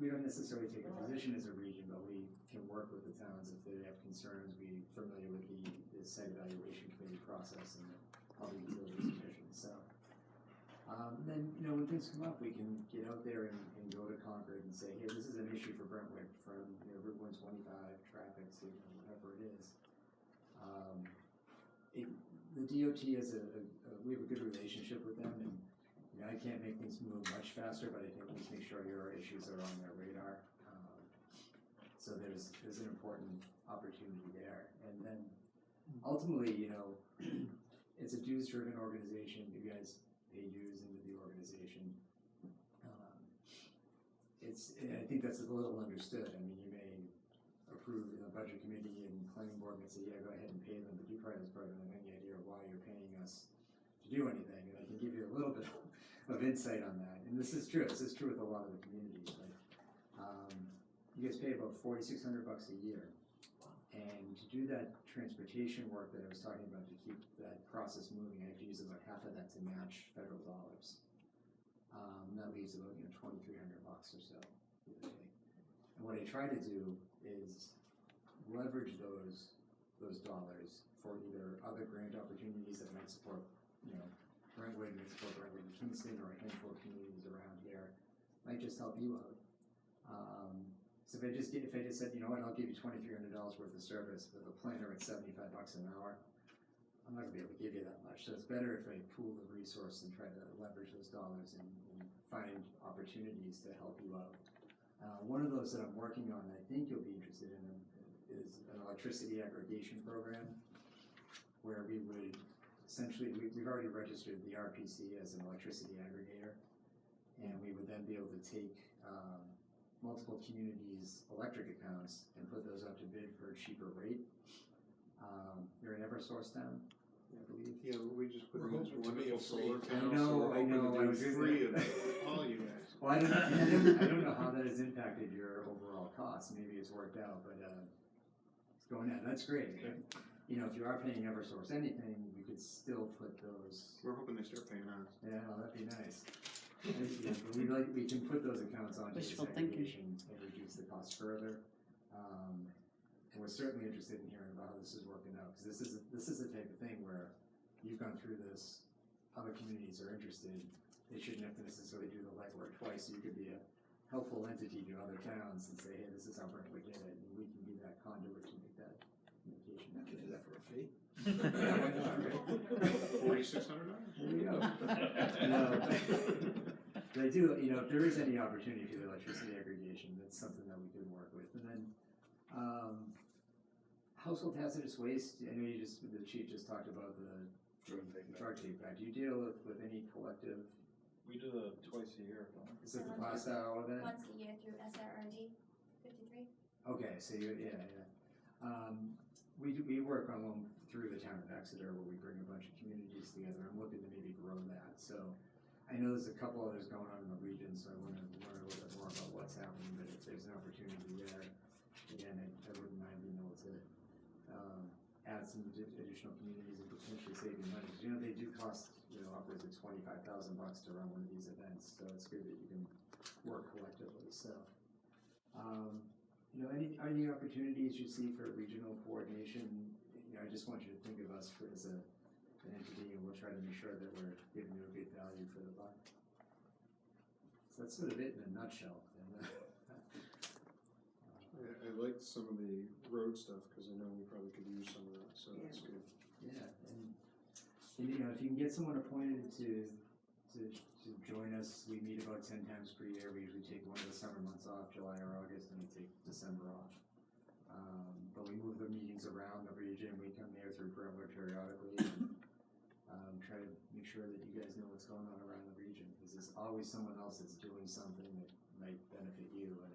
we don't necessarily take a position as a region, but we can work with the towns if they have concerns. We're familiar with the site evaluation committee process and the public utilities commission. So, then, you know, when things come up, we can get out there and go to Concord and say, hey, this is an issue for Brentwood from, you know, Route 125, traffic, so, you know, whatever it is. The DOT has we have a good relationship with them, and you know, I can't make things move much faster, but I can at least make sure your issues are on their radar. So there's an important opportunity there, and then ultimately, you know, it's a dues-driven organization. You guys pay dues into the organization. I think that's a little understood. I mean, you may approve in the budget committee and planning board and say, yeah, go ahead and pay them, but you probably don't have any idea why you're paying us to do anything. And I can give you a little bit of insight on that. And this is true. This is true with a lot of the communities. Like, you guys pay about $4,600 a year. And to do that transportation work that I was talking about, to keep that process moving, I have to use about half of that to match federal dollars. That leaves about, you know, $2,300 or so, give or take. And what I try to do is leverage those dollars for either other grant opportunities that might support, you know, Brentwood, might support Brentwood and Kingston, or a handful of communities around here, might just help you out. So if I just said, you know what, I'll give you $2,300 worth of service with a planner at $75 an hour, I'm not gonna be able to give you that much. So it's better if I pool the resource and try to leverage those dollars and find opportunities to help you out. One of those that I'm working on, I think you'll be interested in, is an electricity aggregation program, where we would essentially, we've already registered the RPC as an electricity aggregator, and we would then be able to take multiple communities' electric accounts and put those out to bid for a cheaper rate. You're in Eversource town, I believe. Yeah, we just put in this hoping to be wonderful a solar free- panel. I know. I was free of all you guys. Well, I don't know how that has impacted your overall costs. Maybe it's worked out, but it's going out. That's great. But, you know, if you are paying Eversource anything, we could still put those. We're hoping they start paying us. Yeah, well, that'd be nice. Yeah, but we can put those accounts onto this aggregation and reduce the cost further. And we're certainly interested in hearing about how this is working out, because this is the type of thing where you've gone through this, other communities are interested. They shouldn't have to necessarily do the legwork twice. So you could be a helpful entity to other towns and say, hey, this is how Brentwood did it, and we can be that conduit to make that communication happen. Can do that for a fee. Yeah, why not, right? $4,600. There you go. But I do, you know, if there is any opportunity for the electricity aggregation, that's something that we could work with. And then, household hazardous waste, I know the chief just talked about the drug take back. Do you deal with any collective? We do it twice a year. Is it the last hour event? Once a year through SRRD 53. Okay, so yeah. We work on one through the town of Exeter where we bring a bunch of communities together. I'm looking to maybe grow that. So I know there's a couple others going on in the region, so I want to learn a little bit more about what's happening. But if there's an opportunity there, again, I wouldn't mind being able to add some additional communities and potentially saving money. 'Cause, you know, they do cost, you know, upwards of $25,000 to run one of these events. So it's good that you can work collectively. So. You know, any opportunities you see for regional coordination, you know, I just want you to think of us as an entity, and we'll try to make sure that we're giving you a good value for the buck. So that's sort of it in a nutshell. I liked some of the road stuff, because I know we probably could use some of that, so that's good. Yeah, and you know, if you can get someone appointed to join us, we meet about 10 times per year. We usually take one of the summer months off, July or August, and we take December off. But we move the meetings around the region. We come here through Brentwood periodically, and try to make sure that you guys know what's going on around the region, because there's always someone else that's doing something that might benefit you, and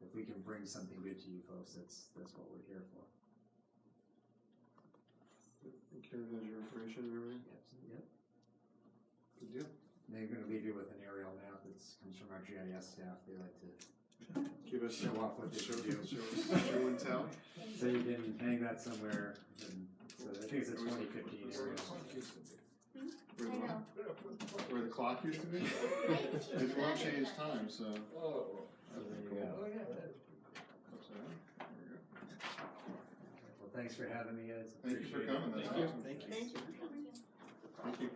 if we can bring something good to you folks, that's what we're here for. Karen has your information and everything? Yep. Good deal. They're going to leave you with an aerial map that comes from our GIS staff. They like to Give us show off what they show can do. show and tell. So you can hang that somewhere. And so I think it's a 2015 area. Where the clock used to be? It won't change time, so. So there you go. Well, thanks for having me, guys. Thank you for Appreciate it. coming. That's awesome. Thank you. Thank you. Thank you.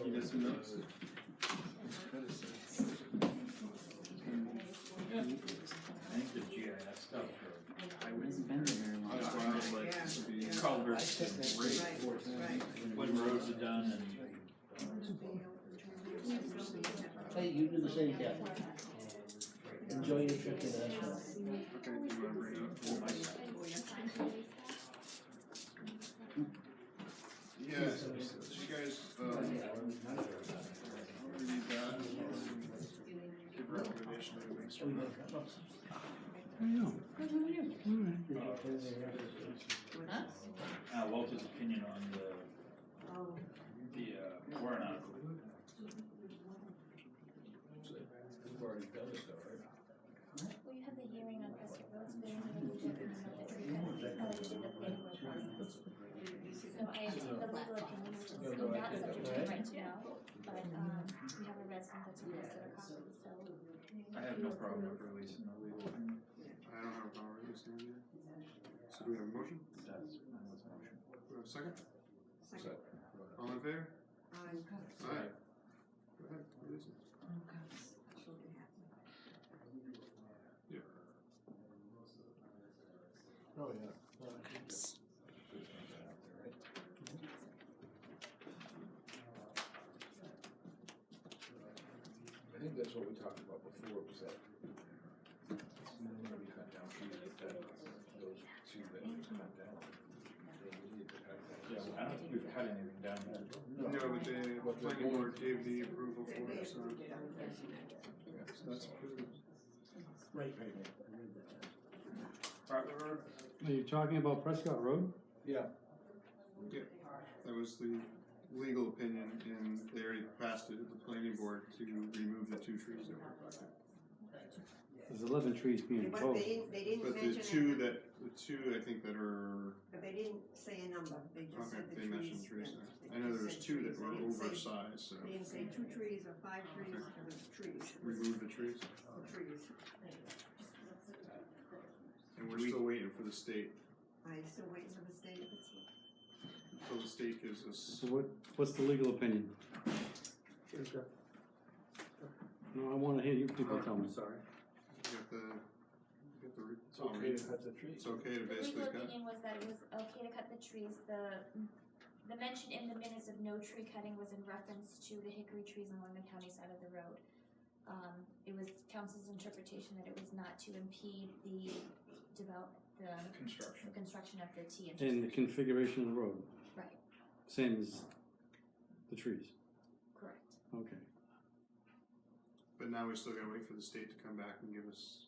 You got some notes? I think the GIS stuff for highways. That's why I was like, this would be. Culverts and great. When roads are done and. Hey, you do the same, Kathy. Enjoy your trip to Nashville. Okay, do you want to bring up? Yeah, so you guys, read that, give a recommendation to the next one. Walter's opinion on the warrant article. We've already done it though, right? Well, you had the hearing on Prescott Road's been and we did the planning board process. So I have the legal opinion, which is not subject to right now, but we have a resident that's requested a copy, so. I have no problem with releasing the legal opinion. I don't have a power to stand here. So do we have a motion? That's my motion. Do we have a second? Second. All in favor? Aye. Aye. Go ahead, release it. Yeah. Oh, yeah. I think that's what we talked about before, was that when we cut down trees, that those two that we cut down, they need to cut down. Yeah, well, I don't think we've cut anything down there. No, but the planning board gave the approval for it, so. Yeah, so that's approved. Right. Bartlett Road? Are you talking about Prescott Road? Yeah. Yeah, that was the legal opinion, and they already passed it at the planning board to remove the 2 trees that were affected. There's 11 trees being But proposed. they didn't But mention. the two I think that are, But they didn't say a number, they just okay, said the they trees. mentioned trees yeah, there. they I know just there's said 2 that trees. were They didn't say- oversized, so They didn't say 2 trees or 5 trees, it was trees. remove the trees. The trees. And we're still waiting for the state, I'm still waiting for the state. until the state gives us. So what's the legal opinion? No, I wanna hear you people tell me. Sorry. You got the It's okay to cut the trees. It's okay to The basically legal cut. opinion was that it was okay to cut the trees. The mention in the minutes of no tree cutting was in reference to the hickory trees along the county side of the road. It was council's interpretation that it was not to impede the construction of the T And the configuration of the road, Right, same as the trees. correct. Okay. But now we still gotta wait for the state to come back and give us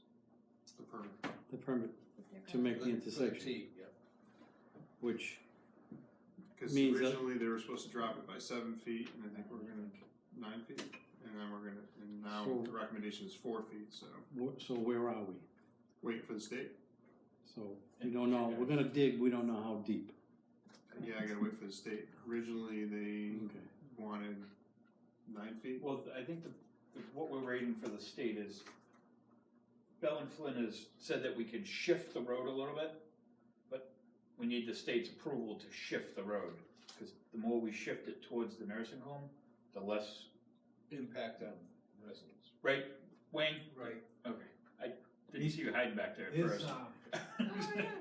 the permit. The permit If they're to make the For the intersection, T, yeah. which Cause Means that- originally they were supposed to drop it by 7 feet, and I think we're gonna 9 feet, and then and now So- the recommendation is 4 feet, so so where are we? waiting for the state. So we don't know, we're gonna dig, we don't know how deep. Yeah, I gotta wait for the state. Originally, they Okay. wanted 9 feet. Well, I think what we're waiting for the state is, Bell and Flynn has said that we could shift the road a little bit, but we need the state's approval to shift the road, because the more we shift it towards the nursing home, the less. Impact on residents. Right, Wayne? Right. Okay, I didn't see you hiding back there at His, first.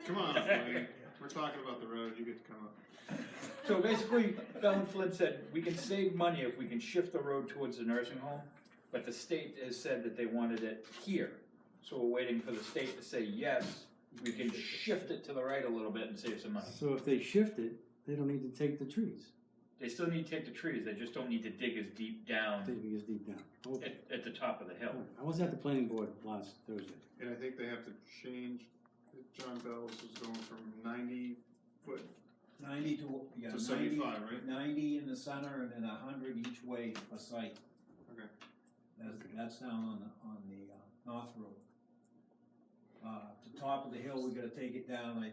Come on, Wayne. We're talking about the road. You get to come up. So basically, Bell and Flynn said, we can save money if we can shift the road towards the nursing home, but the state has said that they wanted it here. So we're waiting for the state to say, yes, we can shift it to the right a little bit and save some money. So if they shift it, they don't need to take the trees. They still need to take the trees, they just don't need to dig as deep down Taking us deep down. Okay. at the top of the hill. I was at the planning board last Thursday. And I think they have to change. John Bell's was going from 90 foot 90 to, yeah, to 90, 75, right? 90 in the center and then 100 each way for site. Okay. That's down on the North Road. The top of the hill, we gotta take it down,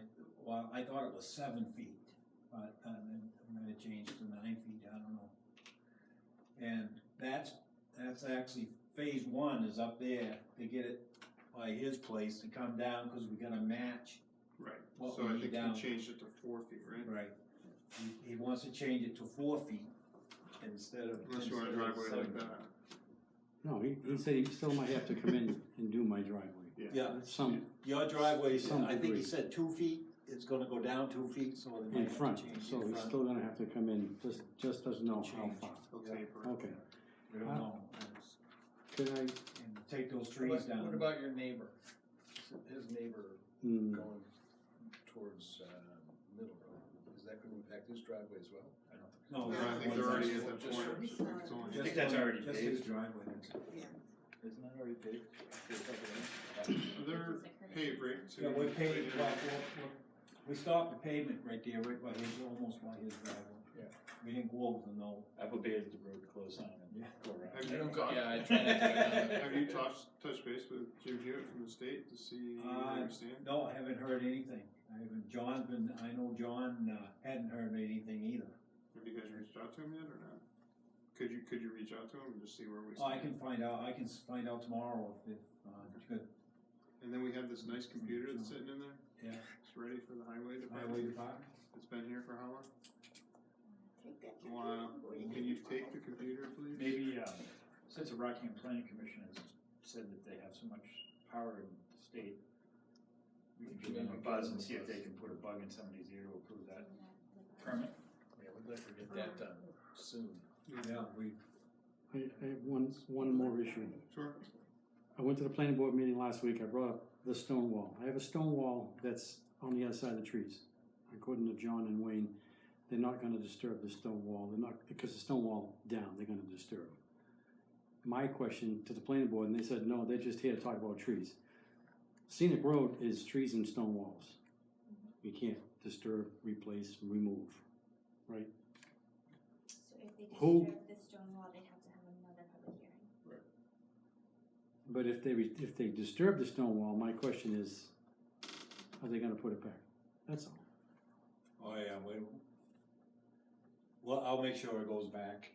I thought it was 7 feet, but then I'm gonna change to 9 feet, I don't know. And that's actually, phase 1 is up there to get it by his place to come down, cause we gotta match. Right. What So we I need think down. he changed it to 4 feet, right? Right. He wants to change it to 4 feet instead of. Unless you want a instead of driveway 7 like feet. that. No, he said he still might have to come in and do my driveway. Yeah, Some, your driveway, Some I think he degree. said 2 feet, it's gonna go down 2 feet, so they might in have to front, change so in he's front. still gonna have to come in, just doesn't know how Change. far. He'll Yeah. taper it. Okay. We don't know. Could I, And take those trees down. What about your neighbor? His neighbor mm, going towards Middle Road, is that gonna impact his driveway as well? I don't think. No, Yeah, I think they're already at that point. It's only- I think that's already Just paved. his driveway, that's it. Isn't that already paved? They're paved right to. Yeah, we paved, right we stopped the pavement right there, right by his, almost by his driveway. Yeah. We didn't go over the knoll. I've obeyed the road close on and Yeah. go around. Have I you don't talked- yeah, I try not to go down there. Have you touched base with Jim Hewitt from the state to see where we stand? No, I haven't heard anything. I know John hadn't heard anything either. Have you guys reached out to him yet or not? Could you reach out to him and just see where we Oh, stand? I can find out tomorrow if good. And then we have this nice computer that's sitting in there. Yeah. It's ready for the highway department. Highway department. It's been here for how long? Take that. A while. Can you take the computer, please? Maybe, since the Rockingham Planning Commission has said that they have so much power in the state, we can give them a buzz and see if they can put a bug in somebody's ear to approve that permit. Yeah, we'd like to get that done soon. Yeah, I have one more issue. Sure. I went to the planning board meeting last week, I brought up the stone wall. I have a stone wall that's on the other side of the trees. According to John and Wayne, they're not gonna disturb the stone wall, they're not, because the stone wall down, they're gonna disturb. My question to the planning board, and they said, no, they're just here to talk about trees. Scenic road is trees and stone walls. You can't disturb, replace, remove, right? So if they Who- disturb the stone wall, they'd have to have another public hearing. But if they disturb the stone wall, my question is, are they gonna put it back? That's all. Oh, yeah, well, I'll make sure it goes back.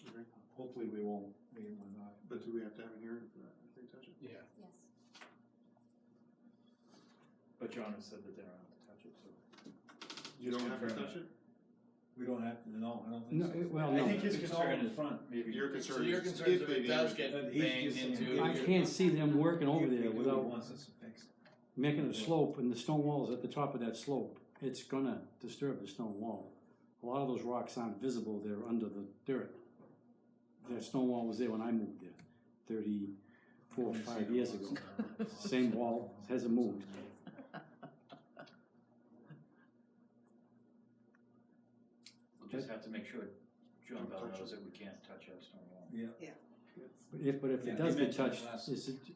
Okay. Hopefully we won't, we're not. But do we have to have a hearing for that if they touch it? Yeah. Yes. But John has said that they don't have to touch it, so. You don't have to confirm touch it? We don't have to, no, I don't No, think so. well, I no. think his It's all concern in is front. maybe. Your So concern your is concern is if they it does damage get But he's banged just into. saying- I can't see them working over If we there do, without he wants us to fix it. making a slope, and the stone wall is at the top of that slope. It's gonna disturb the stone wall. A lot of those rocks aren't visible, they're under the dirt. That stone wall was there when I moved there, 34, 5 years ago. Same wall, hasn't moved. We'll just have to make sure John Bell knows that we can't touch our stone wall. Yeah. But if Yeah, it does he get mentioned touched, last-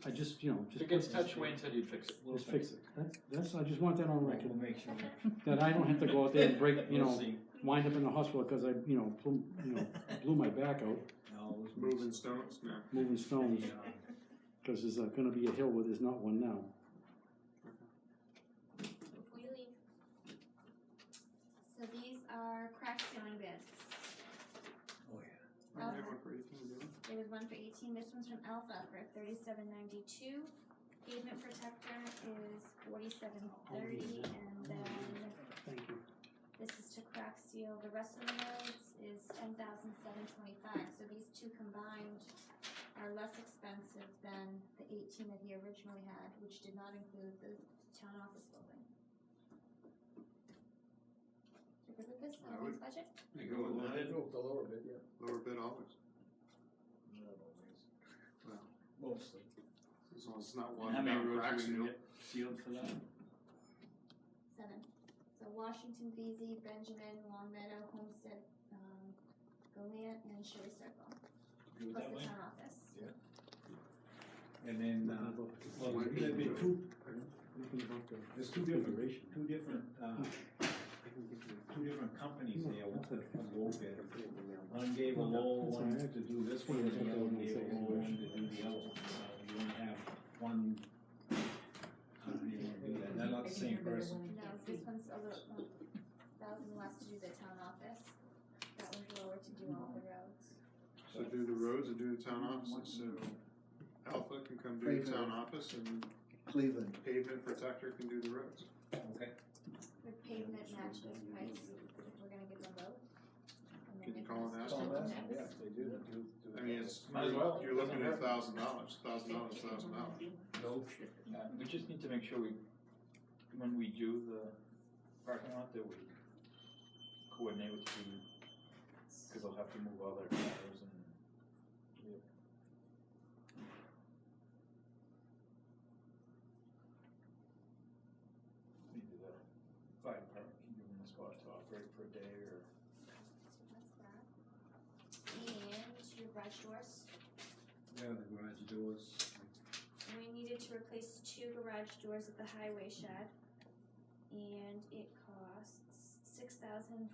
I just, you know, If just. it gets put- touched, Wayne said he'd fix it. Just fix it. That's, I just want that on record. We'll make sure. That I don't have to go out there and break, you We'll know, see. wind up in the hospital because I, blew my back out No, we'll- moving stones, no. moving stones. Because there's gonna be a hill where there's not one now. Before you leave. So these are crack sealing bits. Oh, yeah. I have one for 18, do you? There was one for 18, this one's from Alpha for $37.92. Pavement protector is $47.30, and then Thank you. this is to crack seal the rest of the roads is $10,725. So these two combined are less expensive than the 18 that he originally had, which did not include the town office building. You good with this? I would. Budget? You go with that? Go with the lower bit, yeah. Lower bid always. Not always. Well, Mostly. as long as it's not And one how many down roads crack do we seal. get sealed for that? 7. So Washington, VZ, Benjamin, Long Meadow, Homestead, Goliath, and Shirley Circle. Do it Plus that the way? town office. And then, well, there'd be there's two different companies there, one low bid. One gave a low one to do this one, and the other one gave a low one to do the other one, so you won't have one company to do that, they're not the same person. No, this one's a little, 1,000 less to do the town office. That one's lower to do all the roads. So do the roads and do the town offices, so Alpha can come do the Pavement. town office and Cleveland. pavement protector can do the roads. Okay. The pavement match this price, if we're gonna give them both. And then Can you if call and there's ask them? something Yeah, next. they do, do. I mean, it's, Might as well. you're looking at $1,000, $1,000, $1,000. No, We just need to make sure when we do the parking lot, that we coordinate with the, because they'll have to move all their cars and. Maybe the fire department can give them a spot to operate for a day or. That's that. And your garage doors. yeah, the garage doors, We needed to replace 2 garage doors at the highway shed. And it costs $6,429.06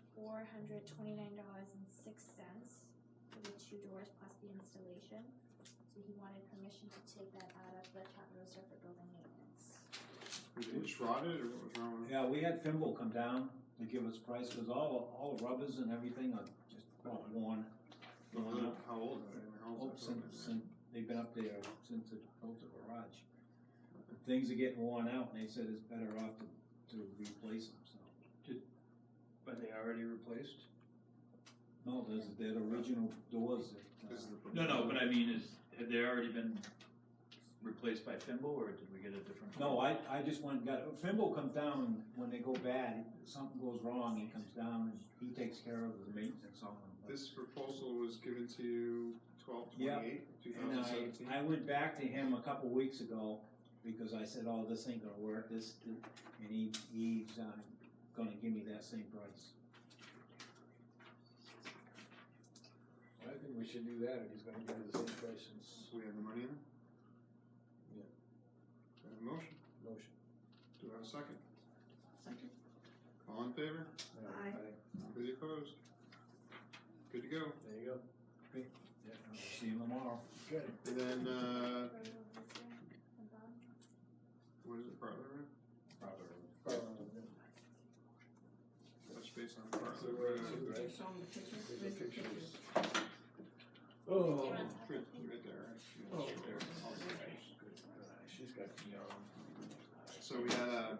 for the 2 doors plus the installation. So he wanted permission to take that out of the capital reserve for building maintenance. Was it just rotted or what was wrong with it? yeah, we had Fimble come down to give us price, cause all the rubbers and everything are just about worn. How old are they? How Oh, old's that building? since they've been up there since it built the garage. Things are getting worn out, and they said it's better off to replace them, so. But they already replaced? No, they're the original doors that, This is the No, but I mean, have they already been replaced by Fimble, or did we get a different? no, I just went and got, Fimble comes down when they go bad, something goes wrong, he comes down and he takes care of the maintenance on them. But- This proposal was given to you 12/28, And 2017. I went back to him a couple weeks ago, because I said, oh, this ain't gonna work, and he's gonna give me that same price. I think we should do that, if he's gonna give us the same price since. We have the money in? Yeah. Do I have a motion? Motion. Do I have a second? Second. All in favor? Aye. Anybody opposed? Good to go. There you go. Yeah, I'll see him tomorrow. Good. And then, Road over this year, and Bob. what is it, Bartlett Road? Touch base on Bartlett Road. Show them the pictures. Where's the pictures? Oh. You're on top of Right it. there, right? Yeah, Oh. right there. She's got, So we had a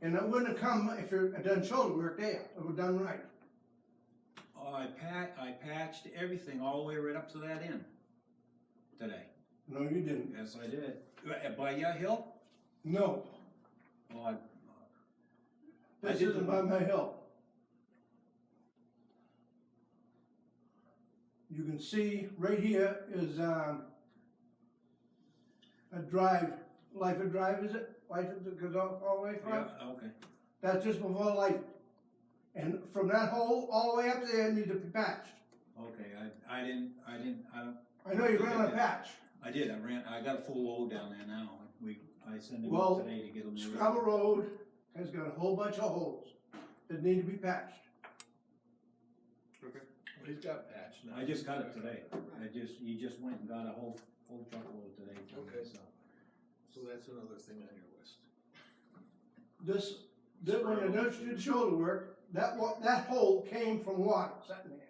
And it wouldn't have come if you had done shoulder work there, it was done right. Oh, I patched everything all the way right up to that end today. No, you didn't. Yes, I did. By your hill? No, Oh, I this did isn't the- by my hill. You can see right here is, a drive, Lyford Drive, is it? Lyford that goes all the way across? Yeah, okay. That's just before Lyford. And from that hole, all the way up there, needs to be patched. Okay, I don't. I know you ran on a patch. I did, I got a full load down there now. I sent him Well, up today to get them. Scrabble Road has got a whole bunch of holes that need to be patched. Okay. He's got patch now. I just got it today. He just went and got a whole truckload today for me, Okay. so. So that's another thing on your list. When they did shoulder work, that hole came from water sitting there.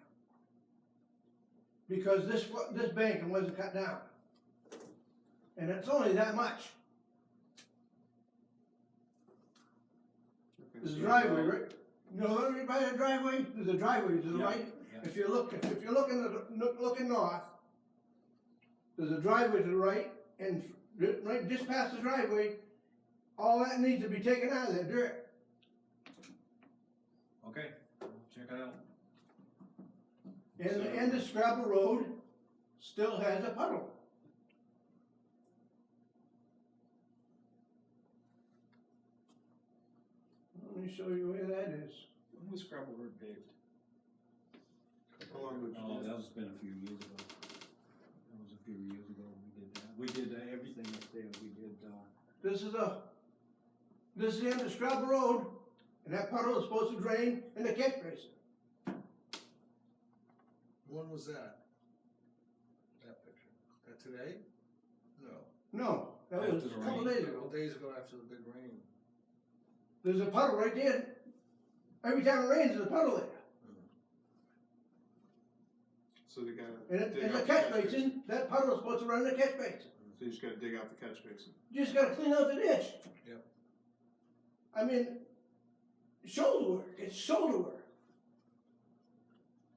Because this banking wasn't cut down. And it's only that much. Okay, There's a so, driveway, right? You know, right by the driveway, there's a driveway to the Yeah, right. yeah. If you're looking north, there's a driveway to the right, and right just past the driveway, all that needs to be taken out of there, dirt. Okay, check it out. And the end of Scrabble Road still has a puddle. Let me show you where that is. When was Scrabble Road paved? How long would you Oh, do? that's been a few years ago. That was a few years ago we did that. We did everything up there. We did, This is the end of Scrabble Road, and that puddle is supposed to drain in the catch basin. When was that? That picture? That today? No. No, that was After the a couple rain. days A couple ago. days ago after the big rain. There's a puddle right there. Every time it rains, there's a puddle there. So they gotta And dig it's out a the catch basin, that puddle is supposed to run in the catch basin. So you just gotta dig out the catch basin. You just gotta clean out the ditch. Yep. I mean, shoulder work, it's shoulder work.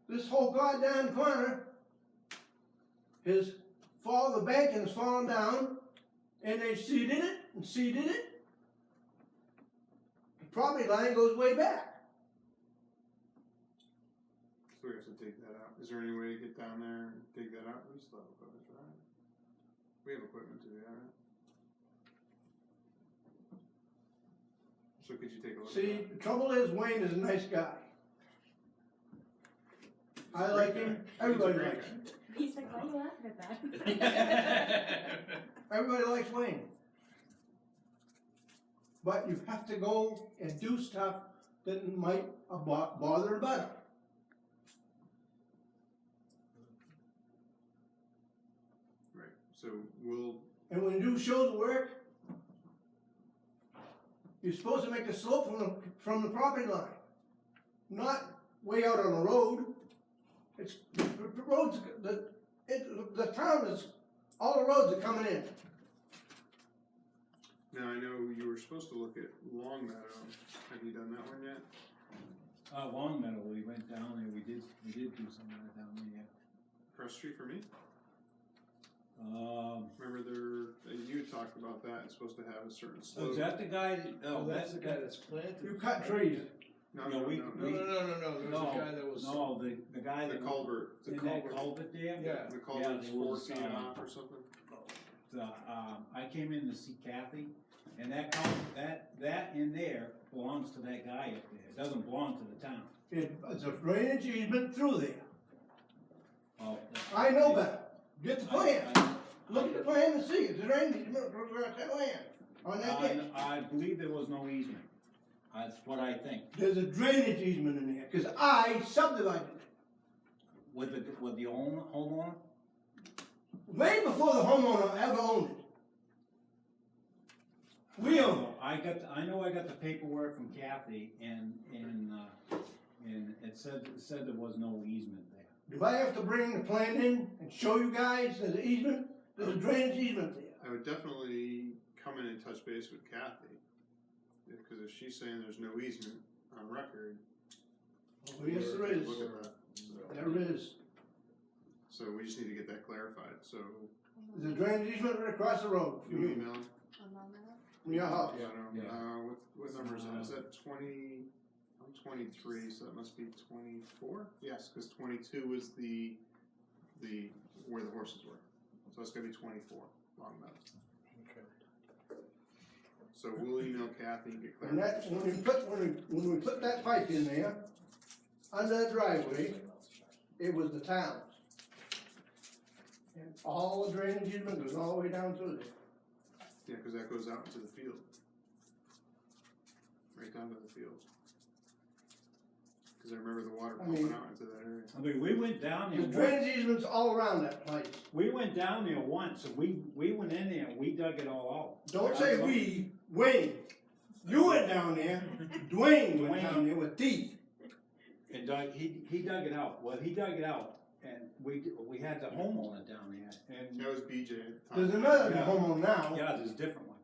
This whole goddamn corner the banking has fallen down, and they seeded it, and seeded it. The property line goes way back. So we have to dig that out. Is there any way to get down there and dig that out? We still have equipment for that. We have equipment to do that, right? So could you take a look at See, that? the trouble is, Wayne is a nice guy. I like him, everybody likes him. He's like, why are you laughing at that? Everybody likes Wayne. But you have to go and do stuff that might bother a butter. Right, so we'll, And when you do shoulder work, you're supposed to make a slope from the property line, not way out on the road. It's, the roads, the town is, all the roads are coming in. now I know you were supposed to look at Long Meadow. Have you done that one yet? Long Meadow, we went down there, we did do some of that down there. Cross street for me? Remember you talked about that, it's supposed to have a certain slope. Is that the guy, Oh, that's the guy that's planted. You cut trees. No, No, no, we- no, No, no. there was a guy that was. No, the guy The that. culvert. In that culvert there? Yeah. The culvert's it 4 was, feet off or something? I came in to see Kathy, and that in there belongs to that guy up there, it doesn't belong to the town. It's a drainage easement through there. Oh. I know that. Get the plan. Look at the plan and see, it's a drainage easement across that land, on that ditch. I believe there was no easement, that's what I think, There's a drainage easement in there, cause I subdivided it. with the homeowner? Way before the homeowner ever owned it. We own it. I know I got the paperwork from Kathy, and it said there was no easement there. Do I have to bring the plan in and show you guys there's an easement? There's a drainage easement there. I would definitely come in and touch base with Kathy. Because if she's saying there's no easement on record. Oh, yes, there is. Look at that. There is. So we just need to get that clarified, so. There's a drainage easement right across the road from You you, email? from your house. I don't know, what number is that? Is that 20, I'm 23, so that must be 24? Yes, because 22 is the, where the horses were. So it's gonna be 24, Long Meadow. Okay. So we'll email Kathy and get And that, clarification. when we put that pipe in there, under the driveway, it was the town's. And all the drainage easement goes all the way down through there. Yeah, because that goes out into the field. Right down to the field. Because I remember the water I pumping mean- out into that area. I mean, we went down The there, drainage easements all around that place. we went down there once, and we went in there and we dug it all out. Don't say we, Wayne. You went down there, Dwayne went down there with teeth. And he dug it out, well, he dug it out, and we had the homeowner down there, and. That was BJ at the time. There's another Yeah. homeowner now. Yeah, there's a different one.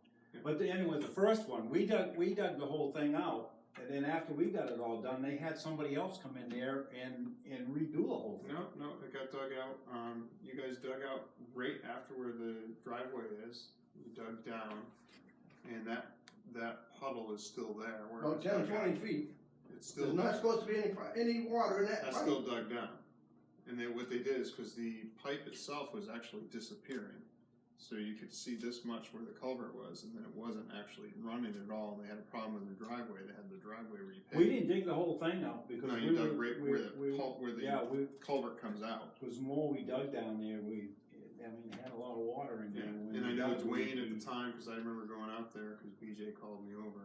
But anyway, the first one, we dug the whole thing out, and then after we got it all done, they had somebody else come in there and redo the whole thing. No, it got dug out, you guys dug out right after where the driveway is, you dug down, and that puddle is still there. Where it About was 10 or dug out. 20 feet. It's still. There's not supposed to be any water in that That's pipe. still dug down. And what they did is, because the pipe itself was actually disappearing, so you could see this much where the culvert was, and then it wasn't actually running at all, and they had a problem with the driveway, they had the driveway repaved. We didn't dig the whole thing out, because No, we you dug were- right we- where the we- yeah, culvert comes out. Because the more we dug down there, it had a lot of water in there. when And I we know dug, Dwayne at the time, because I remember going out there, because BJ called me over,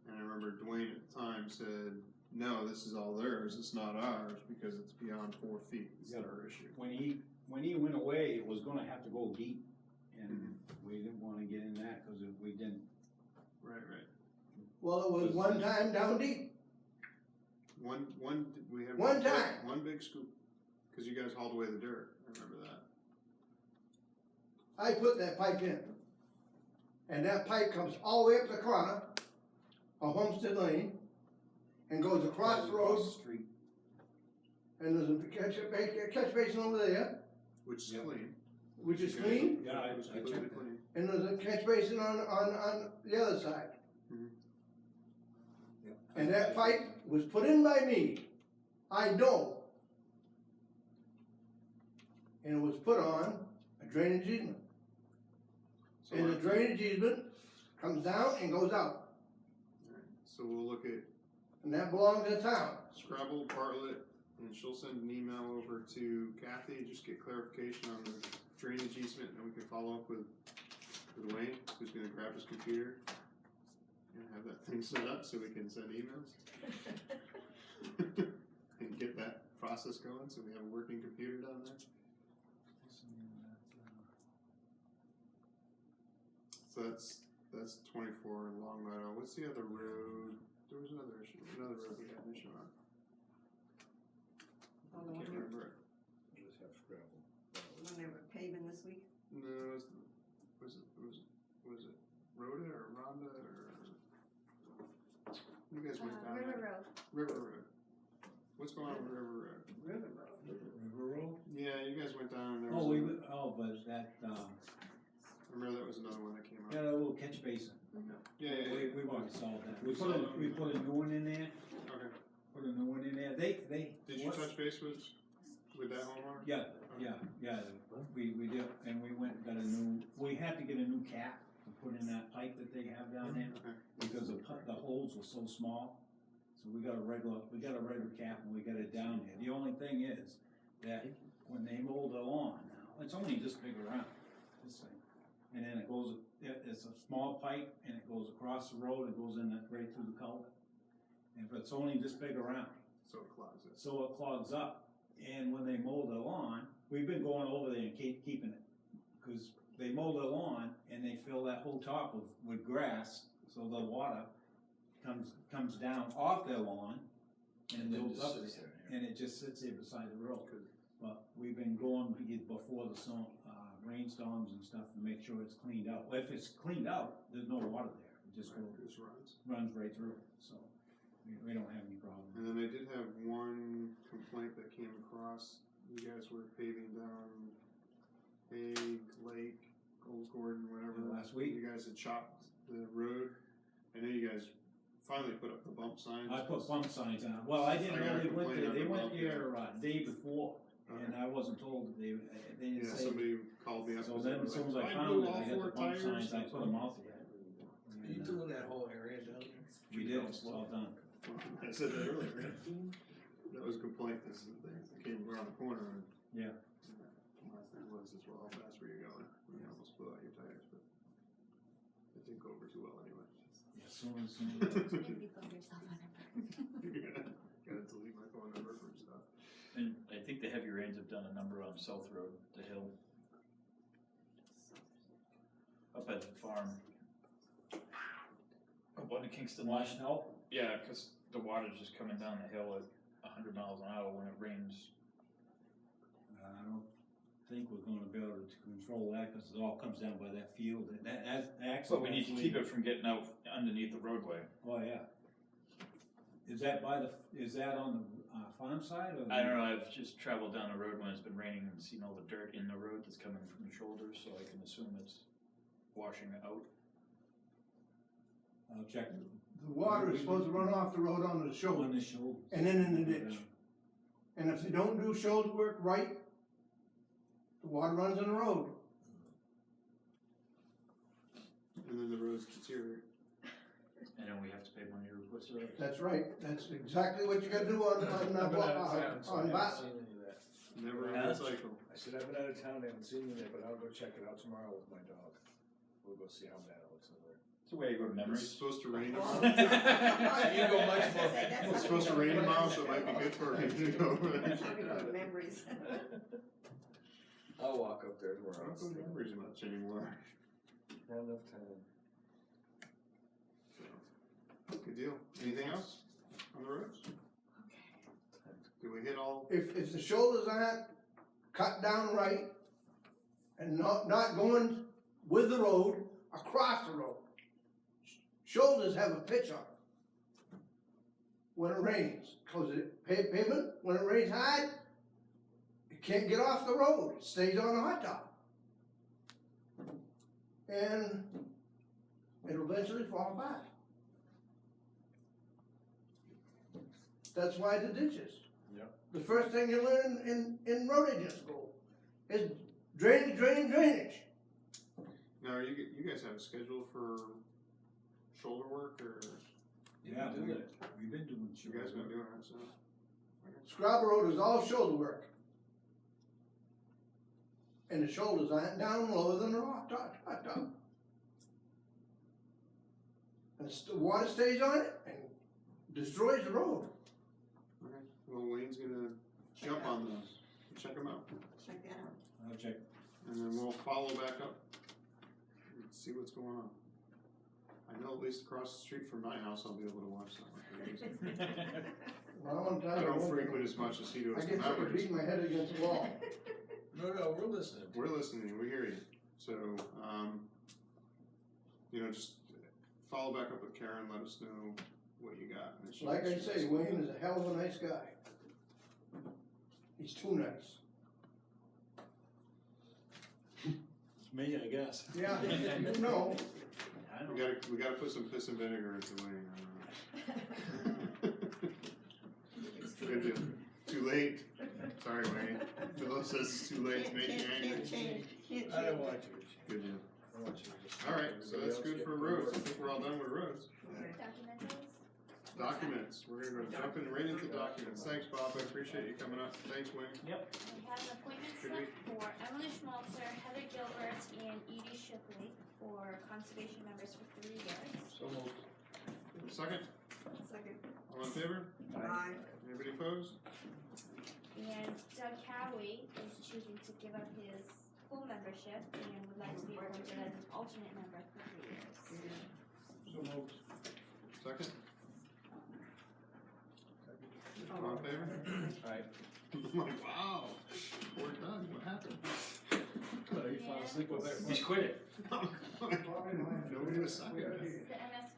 and I remember Dwayne at the time said, no, this is all theirs, it's not ours, because it's beyond 4 feet, it's Yeah. their issue. When he went away, it was gonna have to go deep, and we didn't wanna get in that, because if we didn't. Right. Well, it was one time down deep. We have. One time. One big scoop, because you guys hauled away the dirt, I remember that. I put that pipe in. And that pipe comes all the way up the corner of Homestead Lane and goes across the road. Street. And there's a catch basin over there, Which is clean. which is clean. Yeah, It was completely clean. And there's a catch basin on the other side. Mhm. And that pipe was put in by me. I know. And it was put on a drainage easement. So And the drainage easement comes down and goes out. So we'll look at And that belongs to the town. Scrabble, Bartlett, and she'll send an email over to Kathy, just get clarification on the drainage easement, and we can follow up with Wayne, who's gonna grab his computer and have that thing set up so we can send emails. And get that process going, so we have a working computer down there. So that's 24 in Long Meadow. What's the other road? There was another road we had an issue on. I can't remember it. Just have Scrabble. When they were paving this week. No, was it Rhoda or Rhonda or? You guys went down River there. Road. River Road. What's going on with River Road? River Road. River Road? Yeah, you guys went down and there Oh, was. but that, I remember that was another one that came up. got a little catch basin. Yeah. We've already solved that. We Solved it. put a new one in there, Okay. put a new one in there, they. Did you touch base with that homeowner? Yeah, we did, and we went and got a new, we had to get a new cap to put in that pipe that they have down there, Okay. because the holes were so small. So we got a regular cap and we got it down there. The only thing is that when they mow the lawn now, it's only this big around, this thing. And then it goes, it's a small pipe and it goes across the road, it goes in right through the culvert. And if it's only this big around, So it clogs it. so it clogs up. And when they mow the lawn, we've been going over there and keeping it. Cause they mow the lawn and they fill that whole top with grass, so the water comes down off their lawn and builds up there. And it just sits there beside the road. But we've been going before the rainstorms and stuff to make sure it's cleaned out. If it's cleaned out, there's no water there. It just Just runs. runs right through, so we don't have any problem. And then I did have one complaint that came across. You guys were paving down Hague Lake, Old Gordon, whatever. Last week. You guys had chopped the road. I know you guys finally put up the bump signs. I put bump signs on. Well, I didn't I got know a they went complaint there. on They the went bump, there day before, and I wasn't told that they didn't Yeah, say. somebody called me up. So and then, said, as soon as like, I blew found it, all I got four the bump tires. signs, I put them out there. Are you doing that whole area down there? We did, it's all done. I said that earlier. That was a complaint. This is the thing. It came around the corner and. Yeah. Last thing was as well, how fast were you going? You almost blew out your tires, but it didn't go over too well anyway. Yeah, soon. Maybe put yourself on a Gotta delete my phone number for stuff. And I think the heavy rains have done a number on South Road, the hill. Up at the farm. Up on the Kingston line. Wash snow? Yeah, cause the water's just coming down the hill at 100 miles an hour when it rains. I don't think we're gonna be able to control that, cause it all comes down by that field, and that But we need to keep it from getting out underneath the roadway. Oh, yeah. Is that on the farm side, or? I don't know, I've just traveled down the road when it's been raining and seen all the dirt in the road that's coming from the shoulders, so I can assume it's washing out. I'll check. The water is supposed to run off the road on the shoulder. On the shoulder. And then in the ditch. And if they don't do shoulder work right, the water runs in the road. And then the roads deteriorate. And then we have to pay money to replace the road. That's right, that's exactly what you gotta do on I've been out of town, so I on haven't seen any of that. Never Yeah. recycle. I said, I've been out of town, I haven't seen any of it, but I'll go check it out tomorrow with my dog. We'll go see how bad it looks over there. It's a way to go to It's memories. supposed to rain Well, tomorrow. You go much more. It's supposed to rain tomorrow, so it might be good for me to go. That's how we go to memories. I'll walk up there I tomorrow. don't go to memories much anymore. Not enough time. Good deal. Anything else on the roads? Did we hit all? if the shoulders aren't cut down right and not going with the road, across the road. Shoulders have a pitch on it when it rains, cause pavement, when it rains hard, it can't get off the road, it stays on the hot top. And it'll eventually fall apart. That's why the ditches. Yep. The first thing you learn in road agent school is drainage. Now, are you guys have a schedule for shoulder work or? Yeah, we've been doing You guys been doing it, so. Scrabble Road is all shoulder work. And the shoulders aren't down lower than the hot top. And the water stays on it and destroys the road. Okay, well, Wayne's gonna jump on those, check them out. Check that out. I'll check. And then we'll follow back up and see what's going on. I know at least across the street from my house, I'll be able to watch that. Well, I want to tell I you don't one frequent thing. as much as he does. I get sick of memories. beating my head against the wall. No, we're listening. We're listening, we hear you. So, just follow back up with Karen, let us know what you got. And she- Like I say, Wayne is a hell of a nice guy. He's too nice. Me, I guess. Yeah, you know. We gotta put some piss and vinegar into Wayne. Good deal. Too late. Sorry, Wayne. Phil says it's too late to make you angry. Can't change. I don't want you to change. Good deal. I want you to just. Alright, so that's good for roads. I think we're all done with roads. Documents. We're gonna go jumping right into documents. Thanks, Bob. I appreciate you coming up. Thanks, Wayne. Yep. We have an appointment Should set we- for Emily Schmalzer, Heather Gilbert, and Edie Shipley for conservation members for 3 years. So moved. Second? Second. All in favor? Aye. Anybody opposed? And Doug Cowie is choosing to give up his full membership and would like to be appointed as an alternate member for 3 years. So moved. Second? All in favor? Alright. I'm like, wow. We're done. What happened? You fell asleep with it. He's quit it. Nobody was second. This is the MS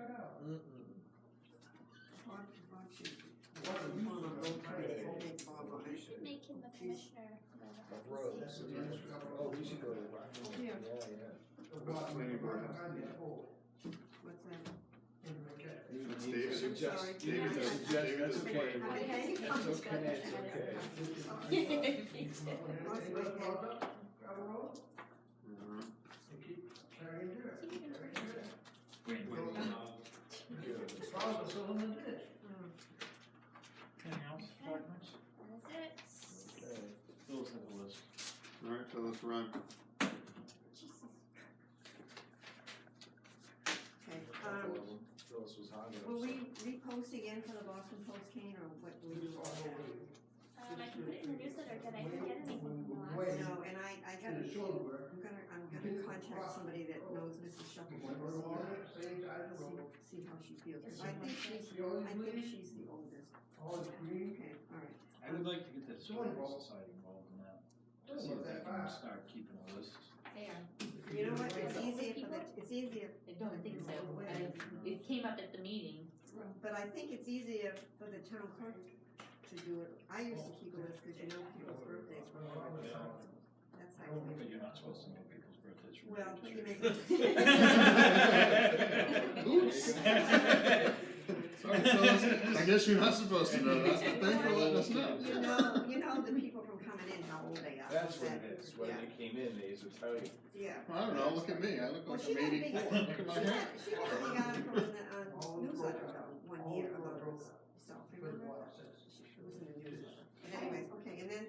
that out. Bob should, form a road committee and make Bob on We it. should make him the commissioner Of roads. Oh, we should go to that. Yeah. Planning board has to be. What's that? It's David. Suggest, Sorry. David, Yeah. suggest, that's okay. Okay. That's okay, it's okay. Mhm. Anything else, documents? That is it. Okay. Bill's have a list. All right, so let's run. Jesus. Okay, Phyllis was hot. will we repost again for the Boston Post cane, or what do we do all that? I can put it in the newsletter again, I didn't get anything from the last. No, and I gotta, I'm gonna contact somebody that knows Mrs. Shuttleworth, see how she feels, 'cause I think she's the oldest. Okay, all right. I would like to get the historical society involved in that. See if they can start keeping a list. They are. You know what, it's easier for the, it's easier, I don't think so. It came up at the meeting. but I think it's easier for the town clerk to do it. I used to keep a list, cause you know people's birthdays were always on. That's how you But make you're not supposed to know people's birthdays from Well, the you registry. make Oops. Sorry, Phyllis. I guess you're not supposed to know that, but thanks for letting us know. You know the people from coming in, how old they are. That's what it is, when Yeah. they came in, they used to tell you. Yeah. Well, I don't know, look at me, I look Well, like she I'm had a big, 84, look at my hair. she had a big article in the newsletter though, one year about herself, remember? It was in the newsletter. But anyways, okay, and then,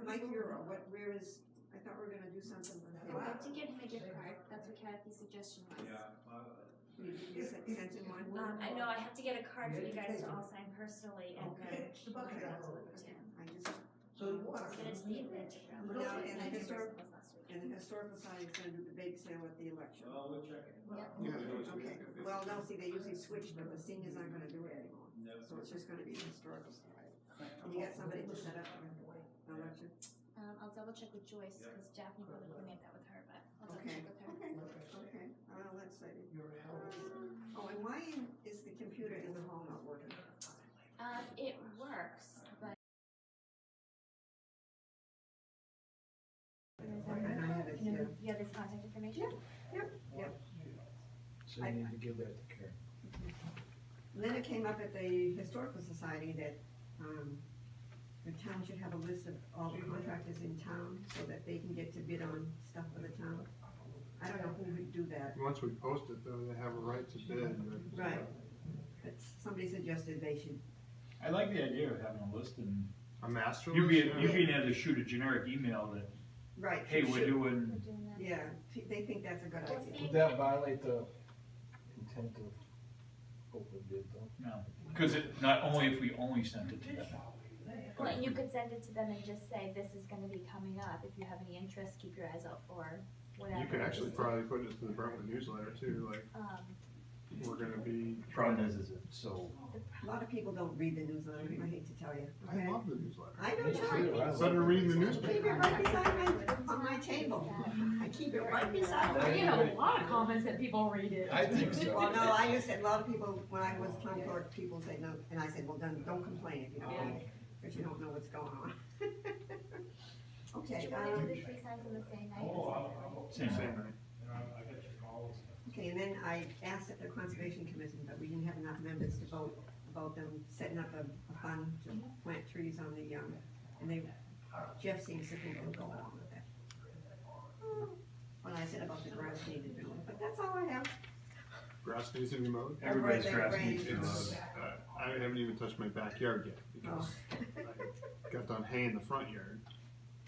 Mike Euro, where is, I thought we were gonna do something with him. I have to give him a gift card, that's what Kathy's suggestion was. You sent him one? I know, I have to get a card for you guys to all sign personally and Okay. then I'll deliver to him. I just, So get it to the event. Now, and the historic, Was last week. and the historical society is gonna do the bake sale at the election. we'll check it. Yep. Yeah, they always do. Okay, well, no, see, they usually switch, but the seniors aren't gonna do it anymore, so it's just gonna be the historical society. And you got somebody to set up the election? I'll double check with Joyce, cause Daphne probably coordinate that with her, but I'll double Okay, check with her. okay, let's see. Oh, and why is the computer in the hall not working? It works, but. And I have it here. You have his contact information? Yep. So you need to give that to Karen. And then it came up at the historical society that, the town should have a list of all the contractors in town so that they can get to bid on stuff for the town. I don't know who would do that. Once we post it, though, they have a right to bid. Right. But somebody suggested they should, I like the idea of having a list and A master you list? being able to shoot a generic email that, right. hey, we're doing, We're doing that. Yeah, they think that's a good idea. Would that violate the intent of open bid though? no, because it, not only if we only sent it to them. Well, and you could send it to them and just say, this is gonna be coming up, if you have any interest, keep your eyes out for whatever. You could actually probably put it to the Brentwood newsletter too, like, we're gonna be. Problem is it's so. A lot of people don't read the newsletter, I hate to tell you, okay? I love the newsletter. I do too. Instead of reading the Keep newspaper. it right beside on my table. I keep it right beside We me. have a lot of comments that people read it. I think so. Well, no, I used to, a lot of people, when I was town clerk, people say no, and I said, well, then don't complain if you don't read it, because you don't know what's going on. Do Okay, you wanna do the three signs on the same night? Same thing. okay, and then I asked at the Conservation Commission, but we didn't have enough members to vote about them setting up a fund to plant trees on the, and they, Jeff seems to think they'll go along with that. When I said about the grass needed doing, but that's all I have. Grass needs to be mowed. Everybody's Right, grass right. needs to be It's, mowed. I haven't even touched my backyard yet, because I got done haying the front yard.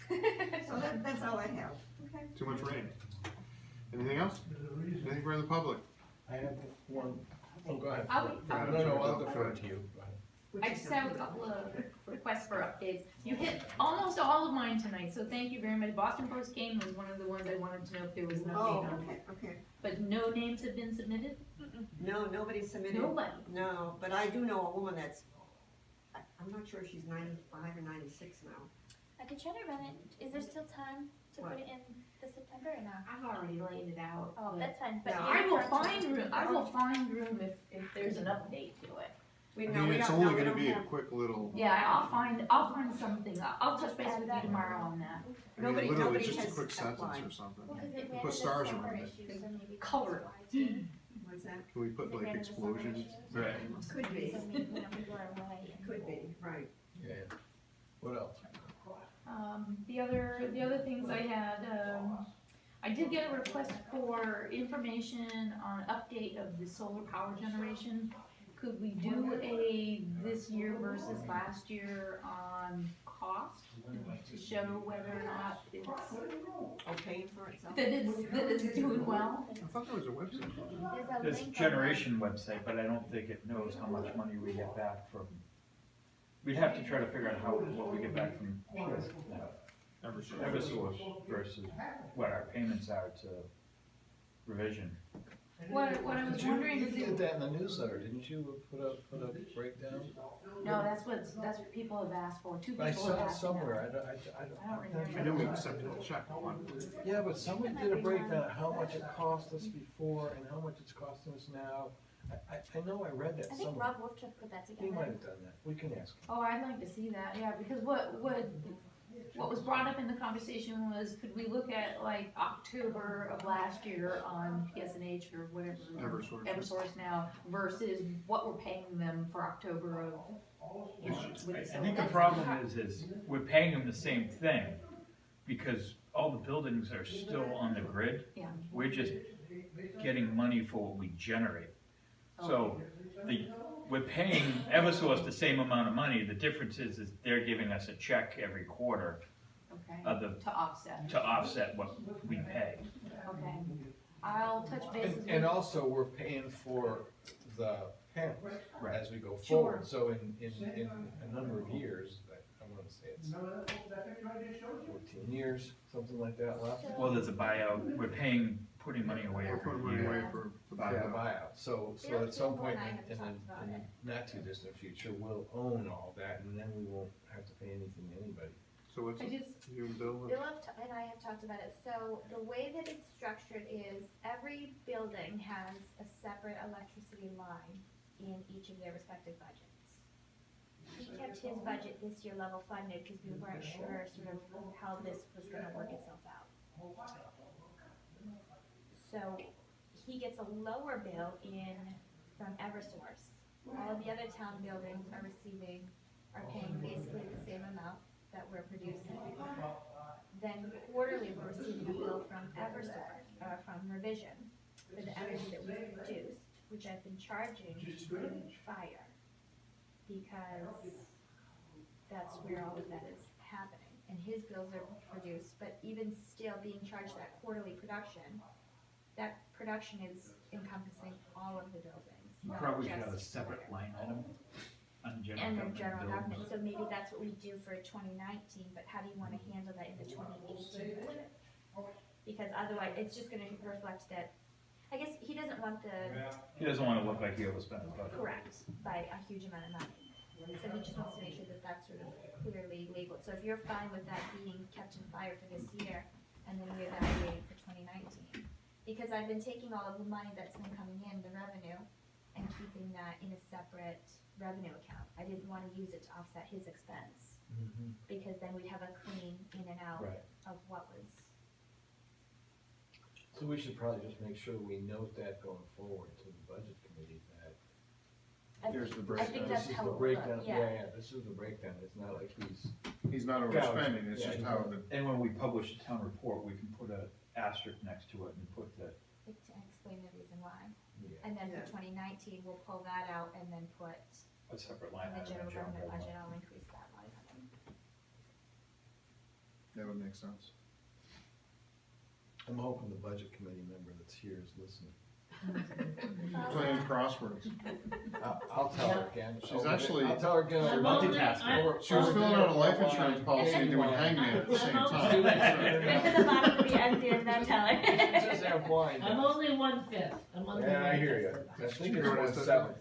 So that's all I have, okay? Too much rain. Anything else? Anything for the public? I have one, oh, go ahead. I'll No, I'll defer to you. Go ahead. I just have a couple of requests for updates. You hit almost all of mine tonight, so thank you very much. Boston Post game was one of the ones I wanted to know if there was an Oh, update on. okay. But no names have been submitted? No, nobody submitted. Nobody? No, but I do know a woman that's, I'm not sure if she's 95 or 96 now. I could try to run it, is there still time to put it in the September or not? I've already laid it out. Oh, but that's fine, but. No, I will find room, if there's an update to it. We, I no, mean, we it's don't, only no, we gonna don't be a have, quick little, Yeah, I'll find something, I'll touch base with you tomorrow on that. I mean, Nobody- literally nobody just a has quick sentence applied. or something. Well, cause it You ran put into stars summer around it. issues, so maybe that's Color why it. too. what's that? Can we put It like ran into summer explosions? issues. Right. Could be, So maybe, people are away. could be, right. Yeah. What else? The other things I had, I did get a request for information on update of the solar power generation. Could we do a this year versus last year on cost to show whether or not it's, Paying for itself. that it's doing well? I thought there was a website. There's a There's link on generation website, but I don't think it knows how much money we get back from, we'd have to try to figure out what we get back from Eversource versus what our payments are to Revision. What I was wondering is You if, did that in the newsletter, didn't you, put a breakdown? no, that's what people have asked for, two I people have saw it asked for somewhere, that. I I don't I remember. know we accepted the check one. Yeah, but somebody did a breakdown of how much it cost us before and how much it's costing us now. I know I read that I think somewhere. Rob Wolftrip put that He together. might have done that, we can ask him. Oh, I'd like to see that, yeah, because what was brought up in the conversation was, could we look at like October of last year on PSNH or whatever, Eversource now, versus what we're paying them for October of. I think the problem is we're paying them the same thing, because all the buildings are still on the grid. Yeah. We're just getting money for what we generate. So, we're paying Eversource the same amount of money, the difference is they're giving us a check every quarter Okay, to offset. what we pay. Okay, I'll touch base with And you. also, we're paying for the panels Right. as we go Sure. forward, so in a number of years, I wanna say it's 14 years, something like that left. Well, there's a buyout, putting money away We're every putting money year. away for the Yeah, buyout. buyout, so Bill at some Kimball point and I have in talked about the it. not too distant future, we'll own all that, and then we won't have to pay anything to anybody. So what's I it, just, you and Bill? Bill and I have talked about it, so the way that it's structured is every building has a separate electricity line in each of their respective budgets. He kept his budget this year level funded because we weren't sure sort of how this was gonna work itself out. So he gets a lower bill in from Eversource. All of the other town buildings are paying basically the same amount that we're producing. Then quarterly, we're receiving a bill from Eversource, from Revision, for the energy that we produce, which I've been charging to fire, because that's where all of that is happening. And his bills are produced, but even still being charged that quarterly production, that production is encompassing all of the buildings, You not probably should have a just separate line item on general and the government general buildings. government, so maybe that's what we do for 2019, but how do you wanna handle that in the 2018 budget? Because otherwise, it's just gonna reflect that, I guess he doesn't want He doesn't wanna look like he overspent his budget. correct by a huge amount of money. So he just wants to make sure that that's sort of clearly labeled, so if you're fine with that being kept in fire for this year, and then we evaluate for 2019. Because I've been taking all of the money that's been coming in, the revenue, and keeping that in a separate revenue account. I didn't wanna use it to offset his expense, because then we'd have a clean in and out Right. of what was. So we should probably just make sure we note that going forward to the budget committee, that Here's the I think breakdown. that's this is how the it will breakdown, look, yeah, this is the breakdown, it's not like He's not Gouging. overspending, it's Yeah, just he's how not- the, And when we publish the town report, we can put a asterisk next to it and put the, To explain the reason why. Yeah. And then Yeah. for 2019, we'll pull that out and then put a separate line in the item general in general government government. budget, I'll increase that line item. that would make sense. I'm hoping the budget committee member that's here is listening. Playing crosswords. I'll tell her again. She's actually- I'll tell her again. I'm multitasking. Over- She was over filling there out a life for while. insurance policy and doing hangman at the same time. Get to the bottom of the empty and then tell Just her. have wine. I'm only 1/5, I'm only. Yeah, I hear you. I think it's 1/7.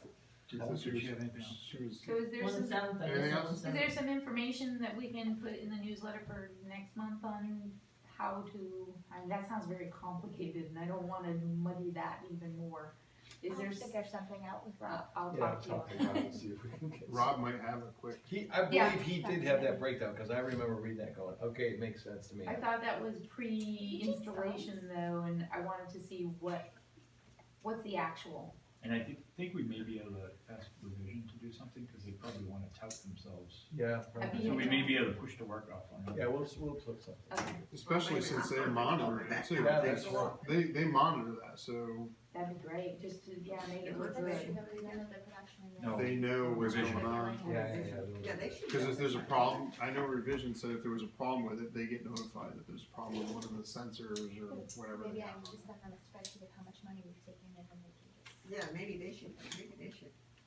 She said she was, she was, so is there some, 1/7. Anything else? is there some information that we can put in the newsletter for next month on how to, I mean, that sounds very complicated, and I don't wanna muddy that even more. Is I'll there, figure something out with Rob. I'll Yeah, talk to you. talk to Rob and see if we can get. Rob might have a quick. I Yeah. believe he did have that breakdown, cause I remember reading that going, okay, it makes sense to me. I thought that was pre-installation though, and I wanted to see what's the actual. And I think we may be able to ask revision to do something, cause they probably wanna tout themselves. Yeah. That'd So we may be able to push the work off on them. Yeah, we'll put something. Okay, Especially since they monitor it too. Yeah, that's right. They monitor that, so that'd be great, just to, make it look That's good. true, that was none of the production. No. they know what's Revision. going on. Yeah. Yeah, they should. Because if there's a problem, I know revision said if there was a problem with it, they get notified that there's a problem with one of the sensors or whatever. Maybe they I have. can just send them a spreadsheet of how much money we've taken in and they can just. Yeah, maybe they should.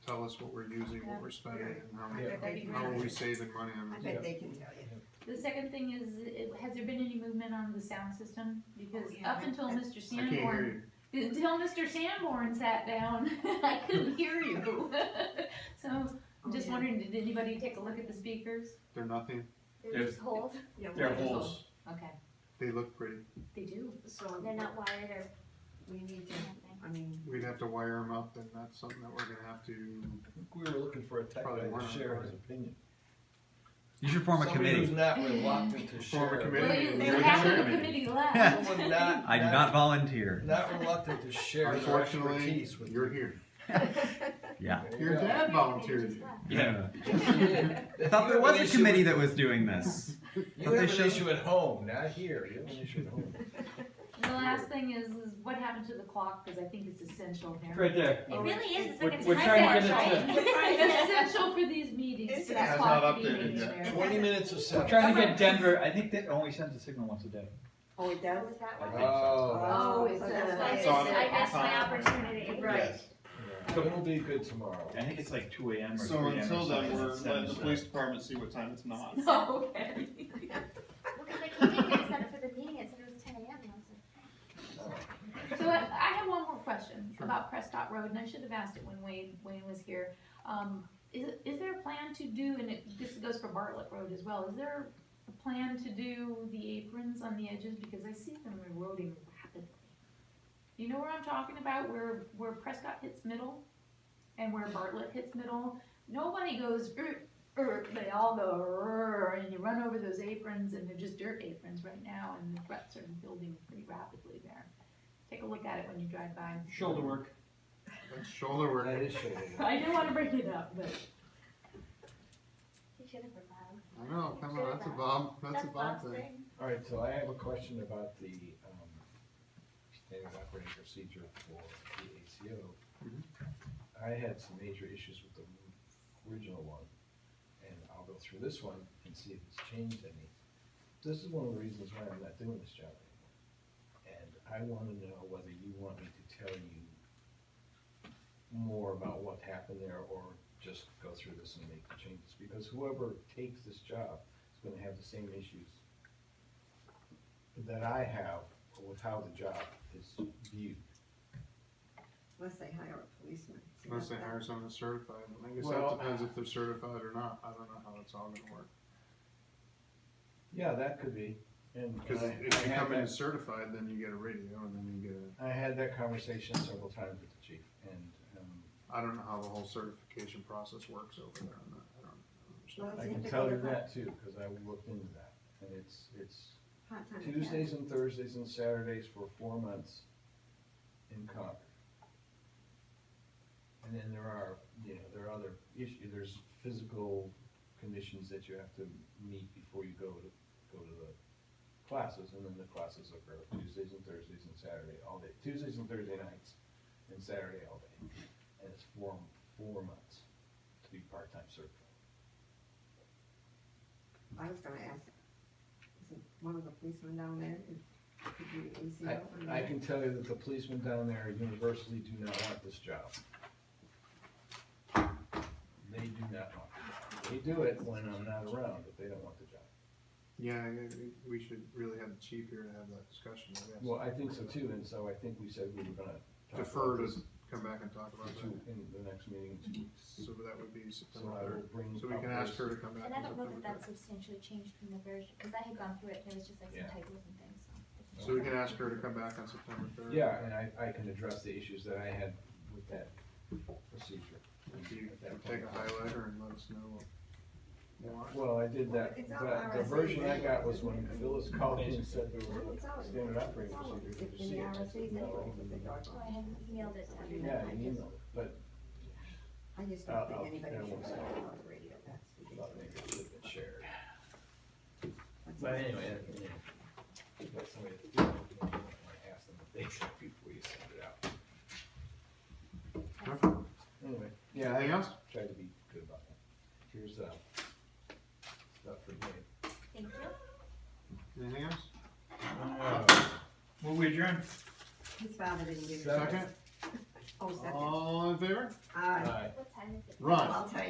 Tell us what we're using, what we're spending, and how I bet they can. how are we saving money on I it. bet they can tell you. The second thing is, has there been any movement on the sound system? Because Oh, yeah, up until Mr. I can't hear Sanborn, you. until Mr. Sanborn sat down, I couldn't hear you. So, I'm just yeah. wondering, did anybody take a look at the speakers? They're nothing. They're just holes. Yeah, They're well, holes. Okay, They look pretty. they do. So They're not wired or we need to, anything. I mean, We'd have to wire them up, and that's something that we're gonna have to. I think we were looking for a tech Probably guy one to of share them. his opinion. You should form a Somebody committee. who's not reluctant to Form a share. committee. Well, Maybe you we have can the share it. committee left. Someone not. I do not volunteer. Not reluctant to share their Unfortunately, expertise with you're you. here. Yeah. There you Your go. dad volunteered. Yeah. If I thought you there have was an a issue committee with- that was doing this. You Thought they have an showed- issue at home, not here. You have an issue at home. The last thing is what happened to the clock, because I think it's essential here. Right there. It really is, it's We're- like a we're time trying to warp, get it to- right? It's essential for these meetings, for that It's clock not to be updated hanging yet. there. 20 minutes of We're seven. trying to get Denver, I think that only sends a signal once a day. oh, it does? Was that I one? think so. Oh, Oh, it's So that's a. why I It's missed, on- I missed my on- opportunity. Right. So it'll be good tomorrow. I think it's like 2 AM or 3 So AM. until or then, something. we're It letting the sends, police department see what time it's not. Oh, okay. Well, cause they came in here to set up for the meeting, it said it was 10 AM, and I was like, So I have one more question about Prescott Road, and I should have asked it when Wayne was here. Is there a plan to do, and this goes for Bartlett Road as well, is there a plan to do the aprons on the edges, because I see them eroding rapidly? You know where I'm talking about, where Prescott hits middle, and where Bartlett hits middle? Nobody goes, they all go, and you run over those aprons, and they're just dirt aprons right now, and the ruts are building pretty rapidly there. Take a look at it when you drive by. Shoulder work. That's shoulder work. That is shoulder work. I didn't wanna bring it up, but. you should have forgotten. I know, come on, that's a Bob, that's a Bob Bob's thing. All right, so I have a question about the standard operating procedure for the ACO. Mhm. I had some major issues with the original one, and I'll go through this one and see if it's changed any. This is one of the reasons why I'm not doing this job anymore. And I wanna know whether you want me to tell you more about what happened there, or just go through this and make the changes, because whoever takes this job is gonna have the same issues that I have with how the job is viewed. Unless they hire a policeman. See, Unless they that- hire someone certified, I guess Well, that depends if they're certified or not, I don't know how it's all gonna work. Yeah, that could be, and Cause I if you had come in that- certified, then you get a radio, and then you get a, I had that conversation several times with the chief, and, I don't know how the whole certification process works over there, I don't Well, understand. I you can have to tell go you to that too, cause I looked into that, and it's part-time Tuesdays and Thursdays and Saturdays for 4 months in Concord. And then there are other issues, there's physical conditions that you have to meet before you go to the classes, and then the classes occur Tuesdays and Thursdays and Saturday all day, Tuesdays and Thursday nights, and Saturday all day. And it's 4 months to be part-time certified. I was gonna ask, is it one of the policemen down there, could be the ACO? I can tell you that the policemen down there universally do not want this job. They do not want it. They do it when I'm not around, but they don't want the job. Yeah, we should really have the chief here to have that discussion, I guess. Well, I think so too, and so I think we said we were gonna talk Defer about to this come back and talk about that. in the next meeting in 2 weeks. So that would be So September I will 3rd. bring. So we up can ask this- her to come back And in I don't know that September that's substantially changed from the version, cause I had gone through it, there was just like some Yeah. typos and things. So we can ask her to come back on September 3rd. Yeah, and I can address the issues that I had with that procedure. If you take a highlighter and let us know what you want. Well, I did that, It's all but the RSA version I got was anyway. when Phyllis called in and said there was It's all- a standard operating procedure. Did you In see the it? RSA's anyway, if they talk So about I had emailed it to everybody. Yeah, you emailed it, but I just I'll- don't I'll- think anybody I should won't talk say. about the radio, that's I thought maybe it should have been shared. What's But that? anyway, you've got somebody to do it, you might wanna ask them what they think before you send it out. Okay. Anyway, yeah, Anything else? Tried to be good about that. Here's, stuff for me. Thank you. Anything else? Will we adjourn? His father didn't give it. Second? Oh, second. All in favor? Aye. Aye. What time is it? Run. I'll tell you.